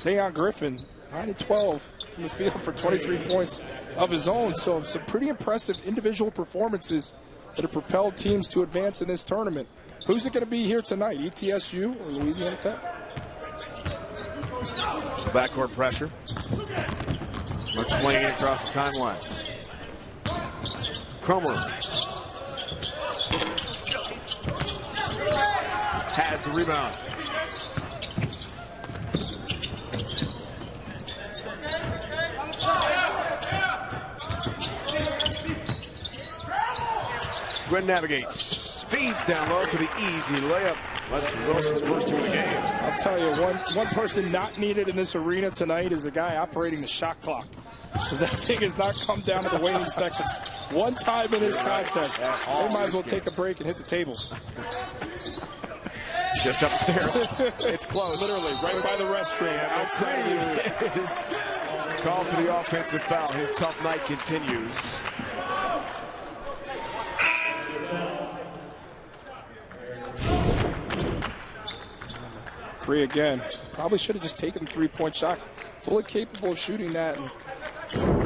Dayon Griffin, 9-12 from the field for 23 points of his own. So some pretty impressive individual performances that have propelled teams to advance in this tournament. Who's it going to be here tonight, ETSU or Louisiana Tech? Backcourt pressure. McClain across the timeline. Cromer has the rebound. Gwen navigates, feeds down low for the easy layup. Lester Wilson's first two of the game. I'll tell you, one person not needed in this arena tonight is a guy operating the shot clock, because that thing has not come down to the waning seconds. One time in this contest, they might as well take a break and hit the tables. Just upstairs. It's close. Literally, right by the restroom. Outside is called for the offensive foul. His tough night continues. Free again. Probably should have just taken the three-point shot. Fully capable of shooting that. And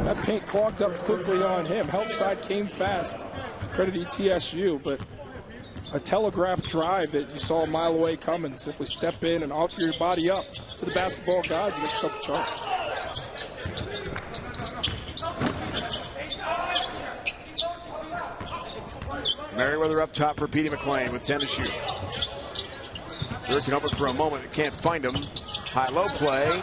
that paint clogged up quickly on him. Help side came fast. Credit ETSU, but a telegraph drive that you saw a mile away coming. Simply step in and offer your body up to the basketball gods and get yourself a charge. Merriweather up top for Petey McClain with 10 to shoot. Jerking over for a moment, can't find him. High-low play.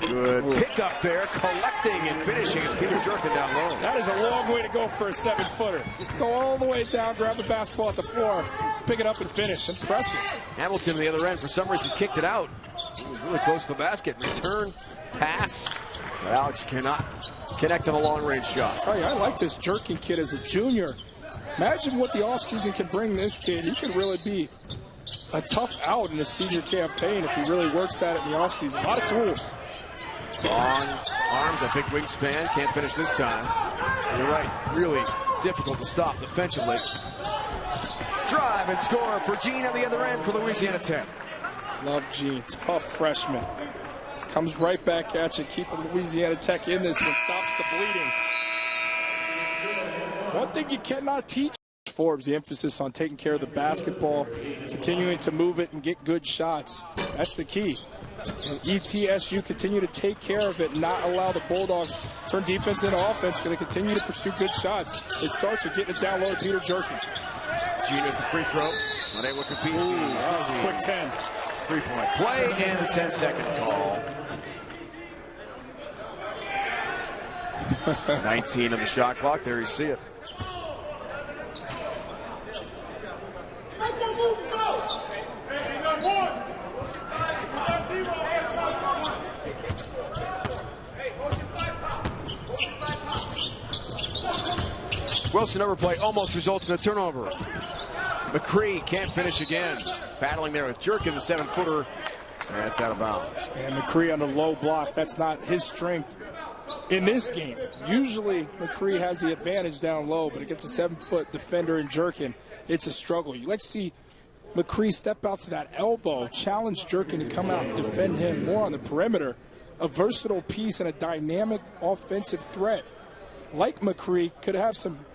Good pick up there, collecting and finishing as Peter Jerkin down low. That is a long way to go for a 7-footer. Go all the way down, grab the basketball at the floor, pick it up and finish. Impressive. Hamilton on the other end, for some reason, kicked it out. He was really close to the basket. Return, pass. But Alex cannot connect on a long-range shot. I tell you, I like this Jerkin kid as a junior. Imagine what the offseason can bring this kid. He could really be a tough out in his senior campaign if he really works at it in the offseason. A lot of tools. Long arms, a big wingspan. Can't finish this time. You're right. Really difficult to stop defensively. Drive and score for Gene on the other end for Louisiana Tech. Love Gene. Tough freshman. Comes right back at you, keeping Louisiana Tech in this one. Stops the bleeding. One thing you cannot teach Forbes, the emphasis on taking care of the basketball, continuing to move it and get good shots. That's the key. And ETSU continue to take care of it, not allow the Bulldogs turn defense into offense. Going to continue to pursue good shots. It starts with getting it down low to Peter Jerkin. Gina's the free throw. Unable to compete. Ooh, that was a quick 10. 3-point play and the 10-second call. 19 on the shot clock. There you see it. Wilson overplay almost results in a turnover. McCree can't finish again. Battling there with Jerkin, the 7-footer. That's out of bounds. And McCree on the low block. That's not his strength in this game. Usually McCree has the advantage down low, but against a 7-foot defender in Jerkin, it's a struggle. You like to see McCree step out to that elbow, challenge Jerkin to come out and defend him more on the perimeter. A versatile piece and a dynamic offensive threat like McCree could have some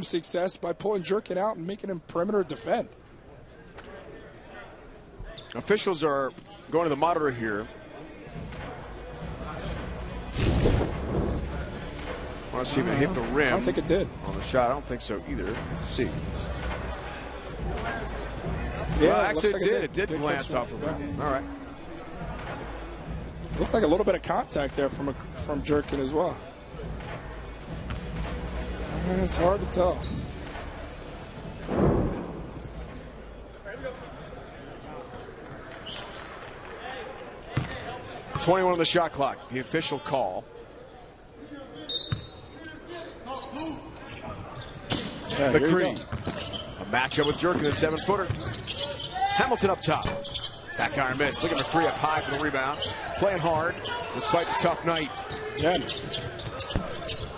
success by pulling Jerkin out and making him perimeter defend. Officials are going to the monitor here. I want to see if it hit the rim. I don't think it did. On the shot, I don't think so either. Let's see. Yeah, well, actually like it did glance off the rim. All right. Looked like a little bit of contact there from Jerkin as well. It's hard to tell. .21 on the shot clock. The official call. Yeah, McCree. A matchup with Jerkin, the 7-footer. Hamilton up top. Back iron miss. Look at McCree up high for the rebound. Playing hard despite the tough night. Yeah.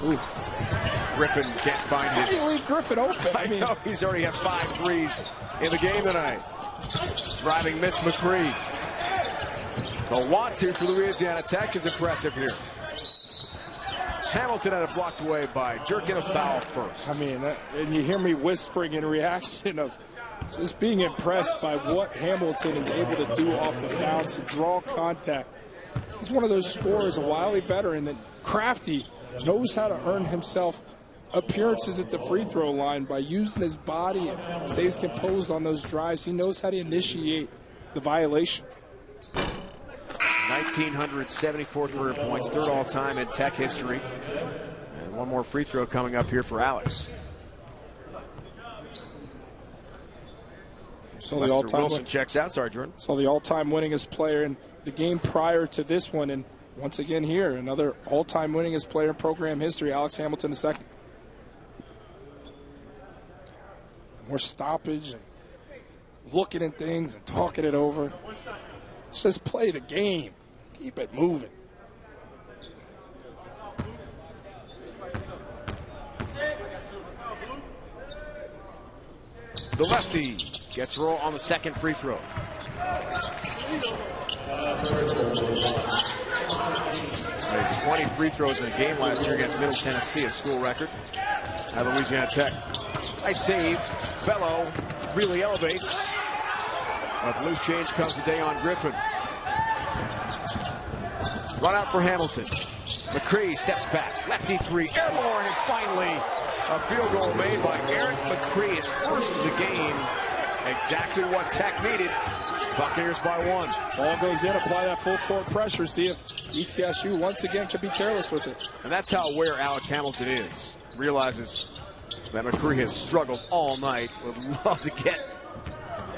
Oof. Griffin can't find his. How do you leave Griffin open? I know he's already had 5 threes in the game tonight. Driving miss McCree. The want to for Louisiana Tech is impressive here. Hamilton had it blocked away by Jerkin, a foul first. I mean, and you hear me whispering in reaction of Just being impressed by what Hamilton is able to do off the bounce and draw contact. He's one of those scorers, a wily veteran that crafty, knows how to earn himself appearances at the free throw line by using his body and stays composed on those drives. He knows how to initiate the violation. 1,974 career points, third all-time in Tech history. And one more free throw coming up here for Alex. So the all-time Wilson checks out. Sorry, Jordan. So the all-time winningest player in the game prior to this one, and once again here, another all-time winningest player in program history, Alex Hamilton II. More stoppage and looking at things and talking it over. Let's just play the game. Keep it moving. The lefty gets roll on the second free throw. Made 20 free throws in a game last year against Middle Tennessee, a school record at Louisiana Tech. Nice save. Fellow really elevates. But loose change comes today on Griffin. Run out for Hamilton. McCree steps back. Lefty three. Airborne, and finally a field goal made by Eric McCree. His first of the game. Exactly what Tech needed. Buccaneers by one. Ball goes in, apply that full court pressure, see if ETSU once again can be careless with it. And that's how aware Alex Hamilton is. Realizes that McCree has struggled all night. Would love to get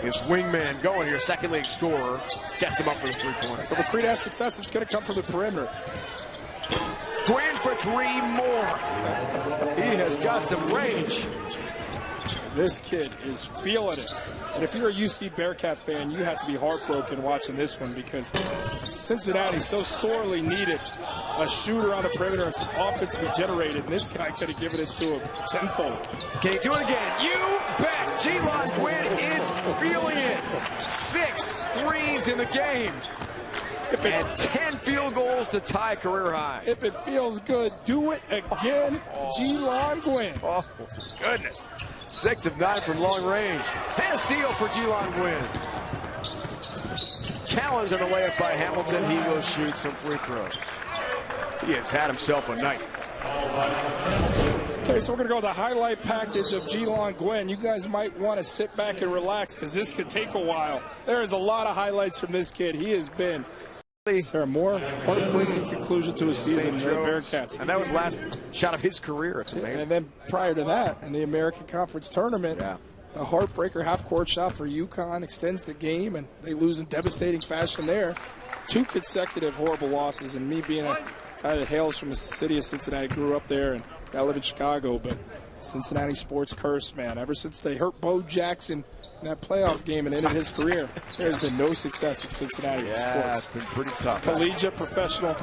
his wingman going here. Second league scorer sets him up for the three-pointer. For McCree to have success, it's going to come from the perimeter. Gwynn for three more. He has got some range. This kid is feeling it. And if you're a UC Bearcat fan, you have to be heartbroken watching this one because Cincinnati so sorely needed a shooter on the perimeter and some offensively generated, and this guy could have given it to him tenfold. Can he do it again? You bet. Jelon Gwynn is feeling it. 6 threes in the game. And 10 field goals to tie career high. If it feels good, do it again, Jelon Gwynn. Oh, goodness. 6 of 9 from long range. And a steal for Jelon Gwynn. Challenge on the layup by Hamilton. He will shoot some free throws. He has had himself a night. Okay, so we're going to go to the highlight package of Jelon Gwynn. You guys might want to sit back and relax because this could take a while. There is a lot of highlights from this kid. He has been. Is there a more heartbreaking conclusion to a season than the Bearcats? And that was last shot of his career. It's amazing. And then prior to that, in the American Conference Tournament, the heartbreaker half-court shot for UConn extends the game, and they lose in devastating fashion there. 2 consecutive horrible losses, and me being a guy that hails from the city of Cincinnati, grew up there, and I live in Chicago, but Cincinnati sports curse, man. Ever since they hurt Bo Jackson in that playoff game and ended his career, there has been no success in Cincinnati sports. It's been pretty tough. Collegiate, professional,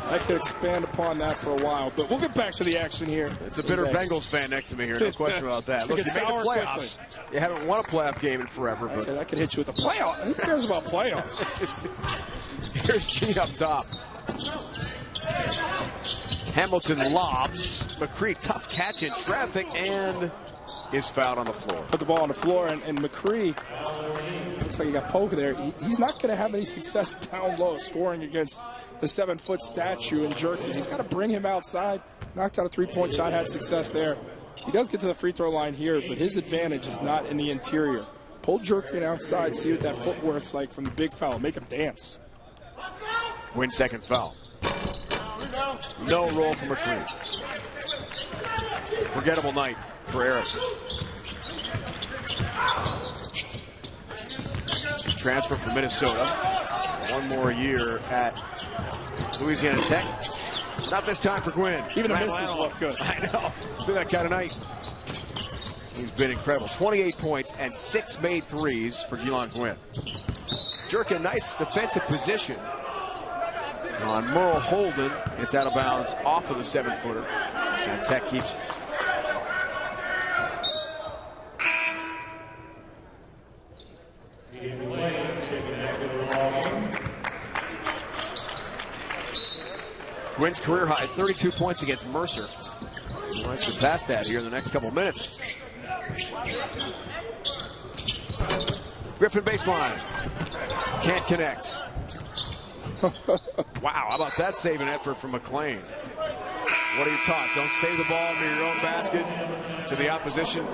I could expand upon that for a while, but we'll get back to the action here. It's a bitter Bengals fan next to me here, no question about that. Look, you made the playoffs. Quickly. You haven't won a playoff game in forever. But that could hit you with the playoffs. Who cares about playoffs? Here's Gene up top. Hamilton lobs. McCree, tough catch in traffic, and is fouled on the floor. Put the ball on the floor, and McCree, looks like he got poked there. He's not going to have any success down low scoring against the 7-foot statue and jerking. He's got to bring him outside. Knocked out a three-point shot, had success there. He does get to the free throw line here, but his advantage is not in the interior. Pull jerking outside, see what that footwork's like from the big foul. Make him dance. Win second foul. No roll for McCree. Forgettable night for Eric. Transfer from Minnesota. 1 more year at Louisiana Tech. Not this time for Gwynn. Even the misses look good. I know. It's been that kind of night. He's been incredible. 28 points and 6 made threes for Jelon Gwynn. Jerkin, nice defensive position on Merle Holden. It's out of bounds off of the 7-footer. And Tech keeps it. Gwynn's career high, 32 points against Mercer. He might surpass that here in the next couple minutes. Griffin baseline. Can't connect. Wow, how about that saving effort from McLean? What are you taught? Don't save the ball near your own basket to the opposition,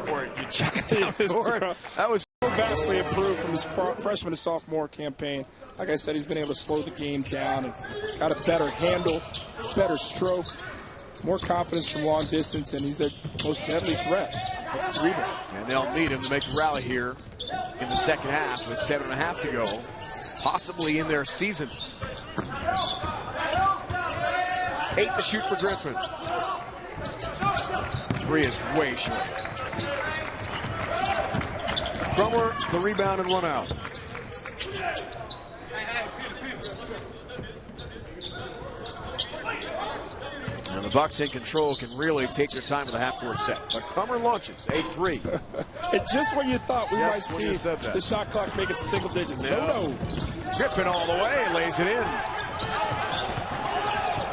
or you chuck it down the court. That was vastly improved from his freshman to sophomore campaign. Like I said, he's been able to slow the game down and got a better handle, better stroke, more confidence from long distance, and he's their most deadly threat. And they'll need him to make a rally here in the second half with 7.5 to go, possibly in their season. 8 to shoot for Griffin. 3 is way short. Crumler, the rebound and run out. And the Bucks in control can really take their time with the half-court set. But Crumler launches, 8-3. And just when you thought we might see the shot clock make it to single digits. No. Griffin all the way, lays it in.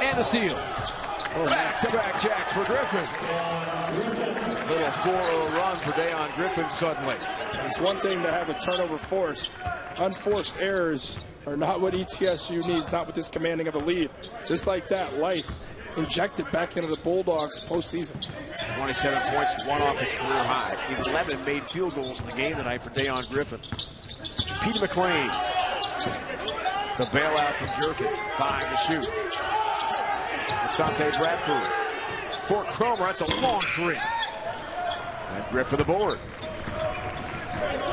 And the steal. Back-to-back jacks for Griffin. Little 4-0 run for Dayon Griffin suddenly. It's one thing to have a turnover forced. Unforced errors are not what ETSU needs, not with this commanding of a lead. Just like that, life injected back into the Bulldogs postseason. 27 points, 1 off his career high. 11 made field goals in the game tonight for Dayon Griffin. Peter McLean. The bailout from Jerkin. 5 to shoot. Asante Bradford for Cromer. That's a long 3. And Griffin the board.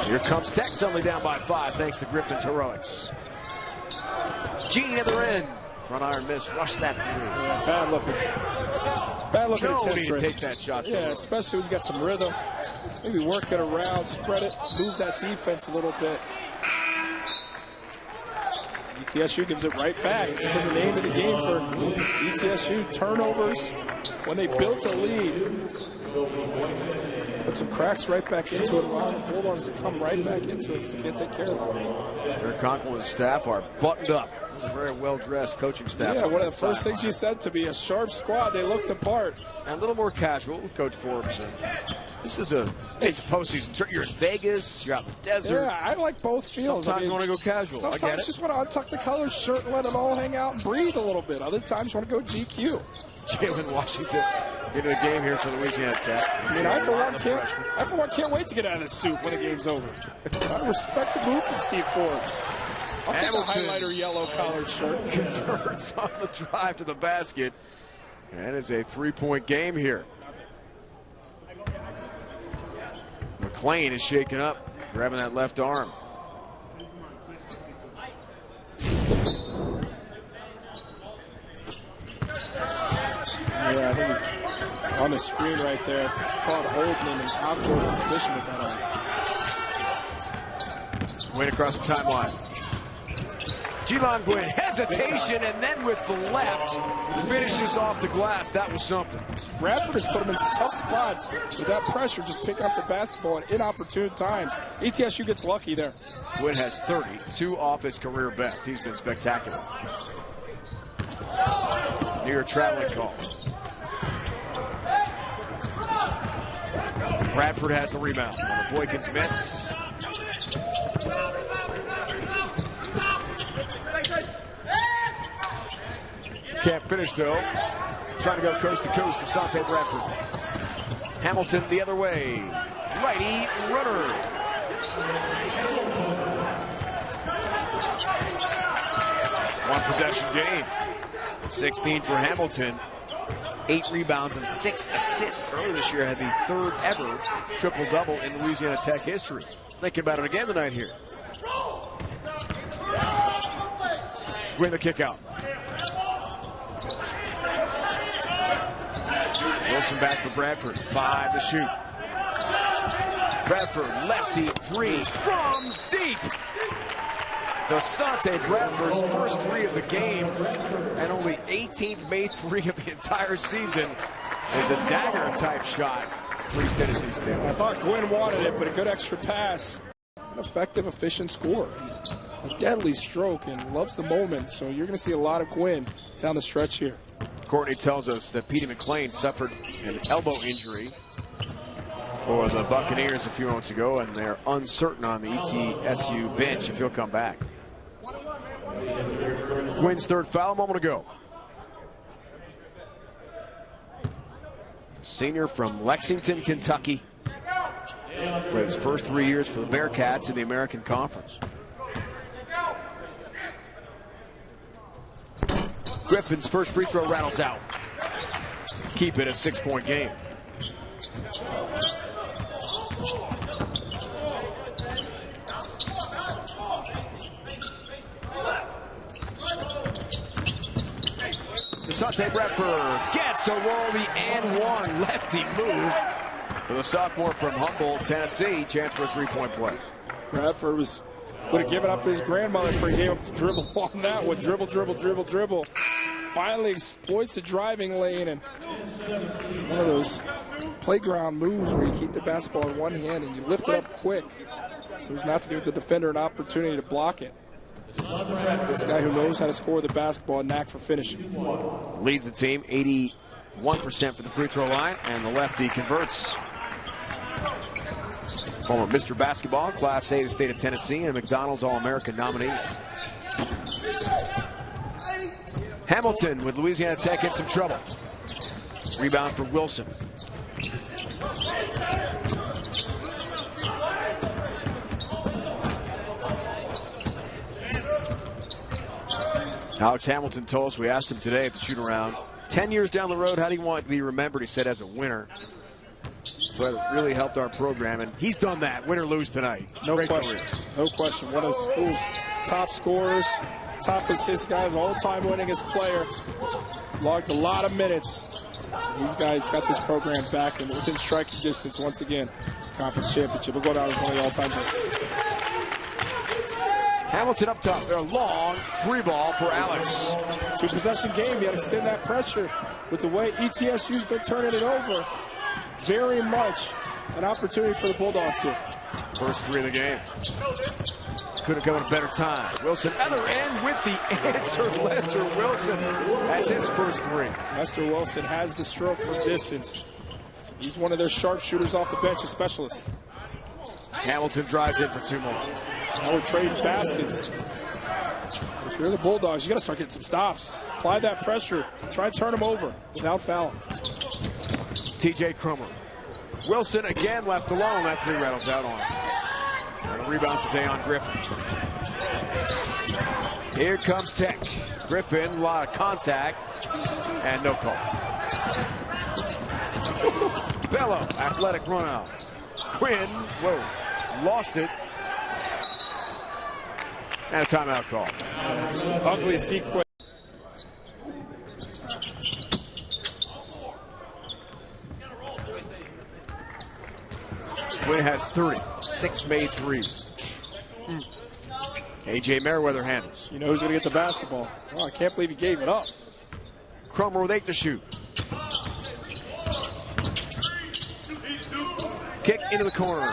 Here comes Tech, suddenly down by 5 thanks to Griffin's heroics. Gene at the end. Front iron miss. Rush that through. Yeah, bad looking. Bad looking attempt. Need to take that shot. Yeah, especially when you got some rhythm. Maybe work it around, spread it, move that defense a little bit. ETSU gives it right back. It's been the name of the game for ETSU. Turnovers. When they built a lead, put some cracks right back into it, allowing the Bulldogs to come right back into it because they can't take care of it. Eric Conklin's staff are buttoned up. It's a very well-dressed coaching staff. Yeah, one of the first things you said to me, a sharp squad. They looked apart. And a little more casual with Coach Forbes. This is it's a postseason. You're in Vegas. You're out in the desert. Yeah, I like both feels. Sometimes you want to go casual. Sometimes I get you just want to untuck the colored shirt and let it all hang out and breathe a little bit. Other times you want to go GQ. Jalen Washington into the game here for Louisiana Tech. I mean, I for one can't wait to get out of this suit when the game's over. I respect the move from Steve Forbes. I'll take a highlighter yellow collared shirt. Converts on the drive to the basket. And it's a 3-point game here. McLean is shaken up, grabbing that left arm. Yeah, I think he's on the screen right there. Caught holding him in awkward position with that arm. Wayne across the timeline. Jelon Gwynn, hesitation, and then with the left, finishes off the glass. That was something. Bradford has put him in some tough spots with that pressure, just picking up the basketball at inopportune times. ETSU gets lucky there. Gwynn has 32 off his career best. He's been spectacular. Near traveling call. Bradford has the rebound. The Boykins miss. Can't finish though. Trying to go coast to coast to Asante Bradford. Hamilton the other way. Righty runner. One possession gain. 16 for Hamilton. 8 rebounds and 6 assists. Earlier this year had the 3rd ever triple-double in Louisiana Tech history. Thinking about it again tonight here. Win the kick out. Wilson back for Bradford. 5 to shoot. Bradford, lefty, 3 from deep. Asante Bradford's first 3 of the game and only 18th made 3 of the entire season is a dagger-type shot for East Tennessee State. I thought Gwynn wanted it, but a good extra pass. An effective, efficient score. A deadly stroke and loves the moment, so you're going to see a lot of Gwynn down the stretch here. Courtney tells us that Petey McLean suffered an elbow injury for the Buccaneers a few moments ago, and they're uncertain on the ETSU bench if he'll come back. Gwynn's third foul, a moment ago. Senior from Lexington, Kentucky, with his first 3 years for the Bearcats in the American Conference. Griffin's first free throw rattles out. Keep it a 6-point game. Desante Bradford gets a roll, the and one lefty move for the sophomore from Humboldt, Tennessee. Chance for a 3-point play. Bradford would have given up his grandmother for a game up the dribble on that one. Dribble, dribble, dribble, dribble. Finally exploits the driving lane, and it's one of those playground moves where you keep the basketball in one hand and you lift it up quick so as not to give the defender an opportunity to block it. It's a guy who knows how to score the basketball and knack for finishing. Leads the team 81% for the free throw line, and the lefty converts. Former Mr. Basketball, Class A of the state of Tennessee, and McDonald's All-American nominee. Hamilton with Louisiana Tech in some trouble. Rebound for Wilson. Alex Hamilton told us, we asked him today at the shoot-around, 10 years down the road, how do you want to be remembered? He said, as a winner. So it really helped our program, and he's done that, win or lose tonight. No Great question. career. No question. One of the school's top scorers, top assist guys, all-time winningest player. Logged a lot of minutes. These guys got this program back and within striking distance once again. Conference championship. We'll go down as one of the all-time greats. Hamilton up top. They're long free ball for Alex. Two-possession game. You got to extend that pressure. With the way ETSU's been turning it over, very much an opportunity for the Bulldogs here. First three of the game. Couldn't come at a better time. Wilson, other end with the answer. Lester Wilson. That's his first three. Lester Wilson has the stroke from distance. He's one of their sharpshooters off the bench, a specialist. Hamilton drives in for two more. Now we're trading baskets. If you're the Bulldogs, you got to start getting some stops. Apply that pressure. Try and turn them over without fouling. T.J. Crummer. Wilson again left alone. That three rattles out on him. And a rebound for Dayon Griffin. Here comes Tech. Griffin, a lot of contact, and no call. Bello, athletic run out. Quinn, whoa, lost it. And a timeout call. Just an ugly sequence. Quinn has 30, 6 made threes. A.J. Merriweather handles. You know who's going to get the basketball. Oh, I can't believe he gave it up. Crummer with 8 to shoot. Kick into the corner.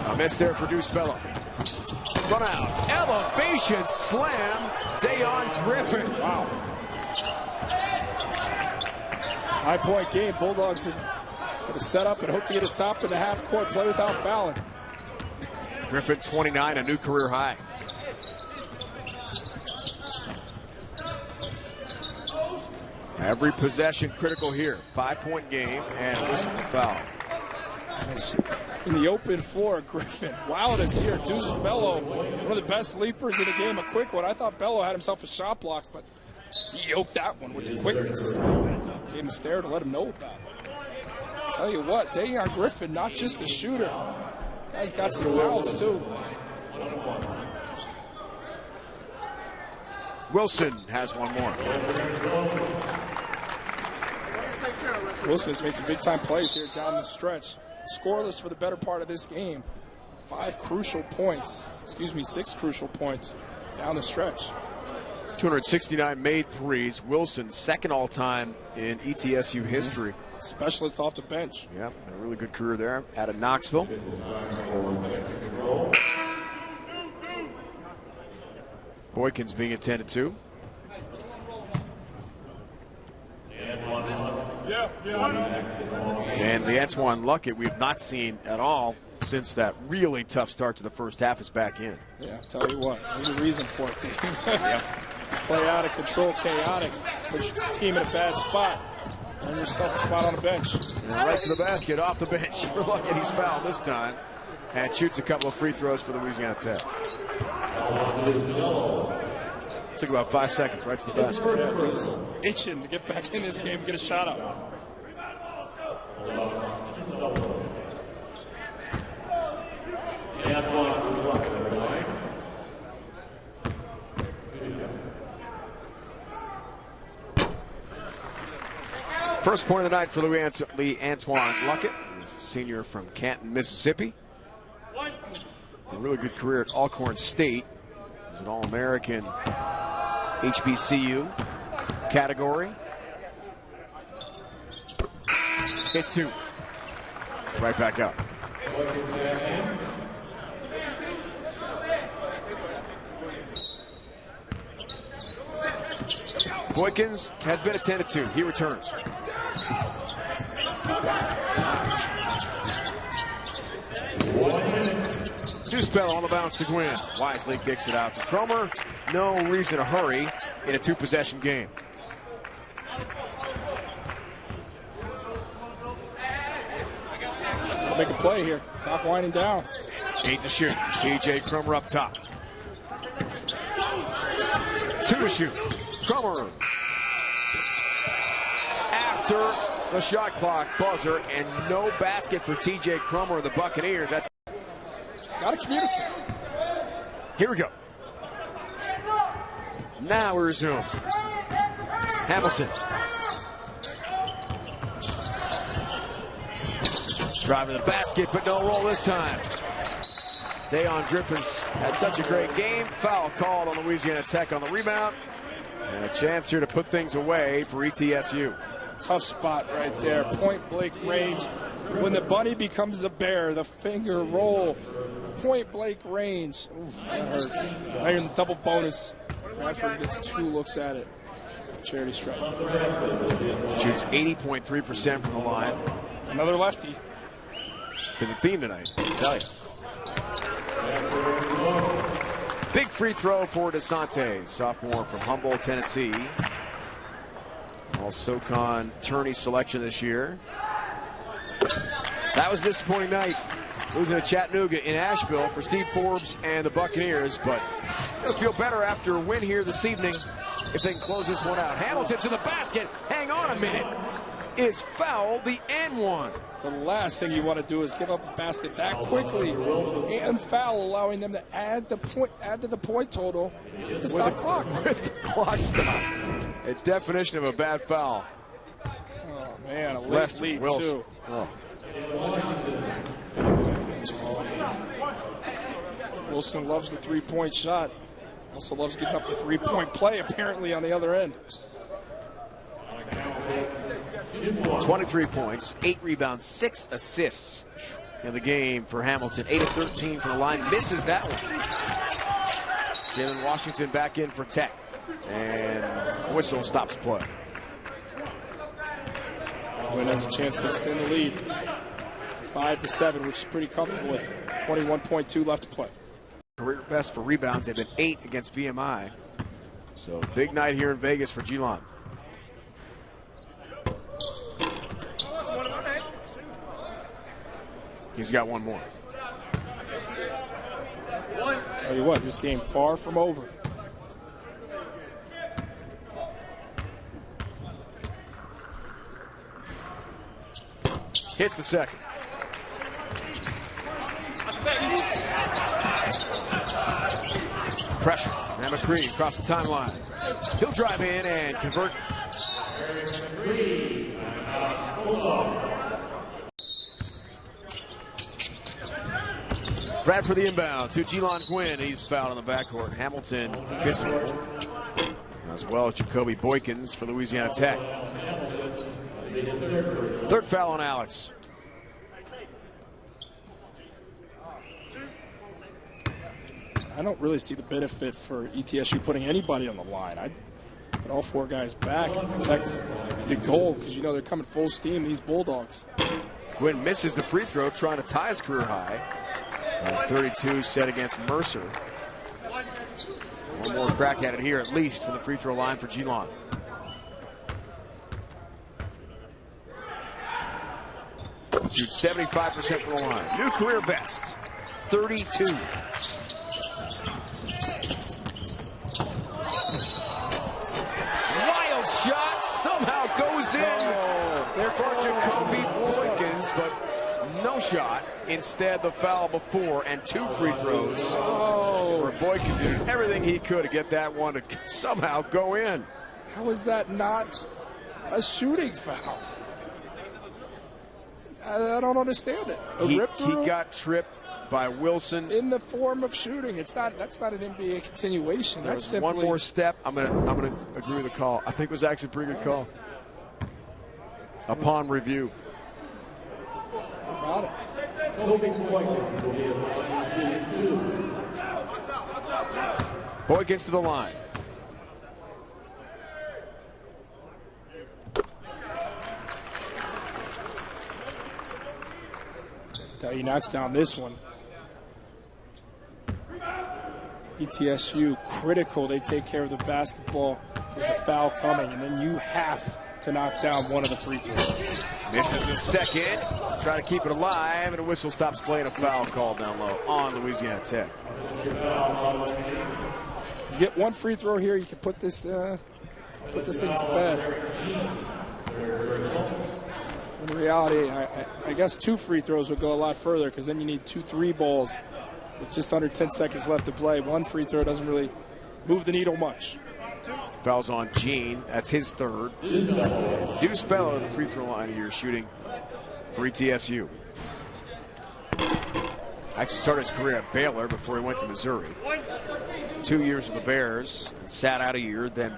A miss there for Deuce Bello. Run out. Elevation slam. Dayon Griffin. Wow. High point game. Bulldogs are going to set up and hope to get a stop in the half court. Play without fouling. Griffin 29, a new career high. Every possession critical here. 5-point game and a whistle to foul. In the open floor, Griffin. Wildest here. Deuce Bello, one of the best leapers in the game. A quick one. I thought Bello had himself a shot block, but he yoked that one with the quickness. Gave him a stare to let him know about it. Tell you what, Dayon Griffin, not just a shooter. Guy's got some bounce, too. Wilson has one more. Wilson has made some big-time plays here down the stretch. Scoreless for the better part of this game. 6 crucial points down the stretch. 269 made threes. Wilson, second all-time in ETSU history. Specialist off the bench. Yep, a really good career there out of Knoxville. Boykins being attended to. And the Antoine Luckett we've not seen at all since that really tough start to the first half is back in. Yeah, I'll tell you what, there's a reason for it, Dave. Yep. Play out of control, chaotic, put your team in a bad spot, earn yourself a spot on the bench. And right to the basket, off the bench for Luckett. He's fouled this time and shoots a couple of free throws for Louisiana Tech. Took about 5 seconds, right to the basket. Yeah, he was itching to get back in this game and get a shot up. First point of the night for Lee Antoine Luckett. He's a senior from Canton, Mississippi. A really good career at Alcorn State. He's an All-American HBCU category. Hits two. Right back up. Boykins has been attended to. He returns. Two-spell on the bounce to Gwynn. Wisely kicks it out to Cromer. No reason to hurry in a two-possession game. Make a play here. Clock winding down. 8 to shoot. TJ Cromer up top. 2 to shoot. Cromer. After the shot clock buzzer and no basket for TJ Cromer of the Buccaneers. That's gotta communicate. Here we go. Now we resume. Hamilton. Driving the basket, but no roll this time. Dayon Griffiths had such a great game. Foul called on Louisiana Tech on the rebound. And a chance here to put things away for ETSU. Tough spot right there. Point blank range. When the bunny becomes the bear, the finger roll. Point blank range. Oof, that hurts. Now you're in the double bonus. Bradford gets 2 looks at it. Charity strike. Shoots 80.3% from the line. Another lefty. Been the theme tonight, I tell you. Big free throw for DeSante, sophomore from Humboldt, Tennessee. All SoCon tourney selection this year. That was a disappointing night. Losing to Chattanooga in Asheville for Steve Forbes and the Buccaneers, but they'll feel better after a win here this evening if they can close this one out. Hamilton to the basket. Hang on a minute. Is fouled, the and one. The last thing you want to do is give up a basket that quickly and foul, allowing them to add to the point total with the stop clock. With the clock stop. A definition of a bad foul. Oh man, a late lead too. Oh. Wilson loves the three-point shot. Also loves getting up the three-point play apparently on the other end. 23 points, 8 rebounds, 6 assists in the game for Hamilton. 8 of 13 from the line. Misses that one. Jalen Washington back in for Tech. And whistle stops play. Gwynn has a chance to extend the lead. 5-7, which is pretty comfortable with 21.2 left to play. Career best for rebounds. They've been 8 against VMI. So big night here in Vegas for Geelon. He's got one more. Tell you what, this game far from over. Hits the second. Pressure. And McCree across the timeline. He'll drive in and convert. Brad for the inbound to Geelon Gwynn. He's fouled on the backcourt. Hamilton physical, as well as Jacoby Boykins for Louisiana Tech. Third foul on Alex. I don't really see the benefit for ETSU putting anybody on the line. Put all 4 guys back and protect the goal because you know they're coming full steam, these Bulldogs. Gwynn misses the free throw, trying to tie his career high. 32 set against Mercer. One more crack at it here, at least, from the free throw line for Geelon. Shoots 75% from the line. New career best, 32. Wild shot, somehow goes in for Jacoby Boykins, but no shot. Instead, the foul before and 2 free throws. Where Boykins did everything he could to get that one to somehow go in. How is that not a shooting foul? I don't understand it. He got tripped by Wilson in the form of shooting. That's not an NBA continuation. That's simply one more step. I'm gonna agree with the call. I think it was actually a pretty good call. Upon review. Got it. Boykins to the line. He knocks down this one. ETSU critical. They take care of the basketball with a foul coming, and then you have to knock down one of the free throws. Misses the second. Try to keep it alive, and a whistle stops playing. A foul called down low on Louisiana Tech. You get one free throw here, you can put this thing to bed. In reality, I guess 2 free throws would go a lot further because then you need 2 3 balls with just under 10 seconds left to play. 1 free throw doesn't really move the needle much. Fouls on Gene. That's his 3rd. Deuce Bello, the free throw line here, shooting for ETSU. Actually started his career at Baylor before he went to Missouri. 2 years with the Bears, sat out a year, then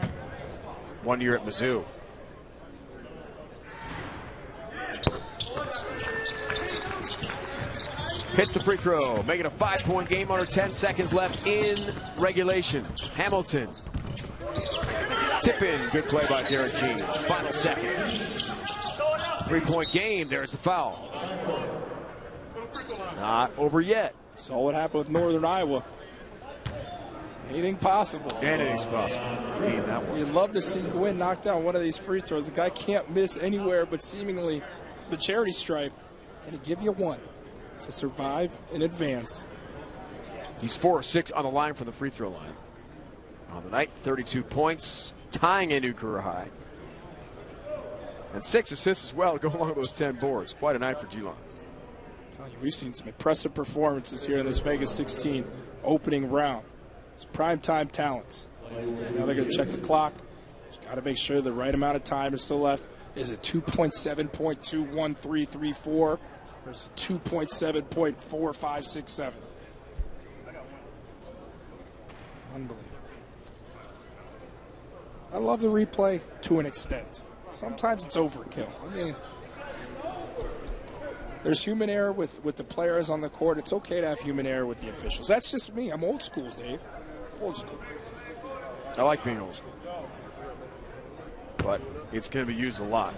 1 year at Mizzou. Hits the free throw, making a 5-point game under 10 seconds left in regulation. Hamilton. Tip in, good play by Derek Jean. Final seconds. 3-point game, there's the foul. Not over yet. Saw what happened with Northern Iowa. Anything possible. Anything's possible. Game that one. You'd love to see Gwynn knock down one of these free throws. The guy can't miss anywhere but seemingly the charity stripe. Can he give you one to survive in advance? He's 4 of 6 on the line from the free throw line. On the night, 32 points, tying a new career high. And 6 assists as well to go along with those 10 boards. Quite a night for Geelon. We've seen some impressive performances here in this Vegas 16 opening round. It's primetime talents. Now they're going to check the clock. Got to make sure the right amount of time is still left. Is it 2.7.21334 or is it 2.7.4567? Unbelievable. I love the replay to an extent. Sometimes it's overkill. I mean, there's human error with the players on the court. It's okay to have human error with the officials. That's just me. I'm old school, Dave. Old school. I like being old school. But it's going to be used a lot.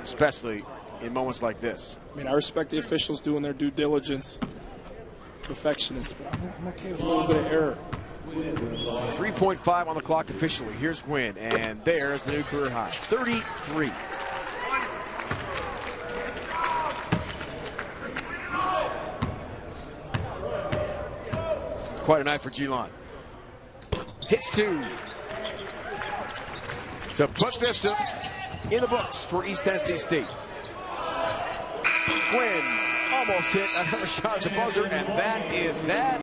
Especially in moments like this. I mean, I respect the officials doing their due diligence. Perfectionists, but I'm okay with a little bit of error. 3.5 on the clock officially. Here's Gwynn, and there's the new career high. 33. Quite a night for Geelon. Hits 2 to put this in the books for East Tennessee State. Gwynn almost hit another shot at the buzzer, and that is that.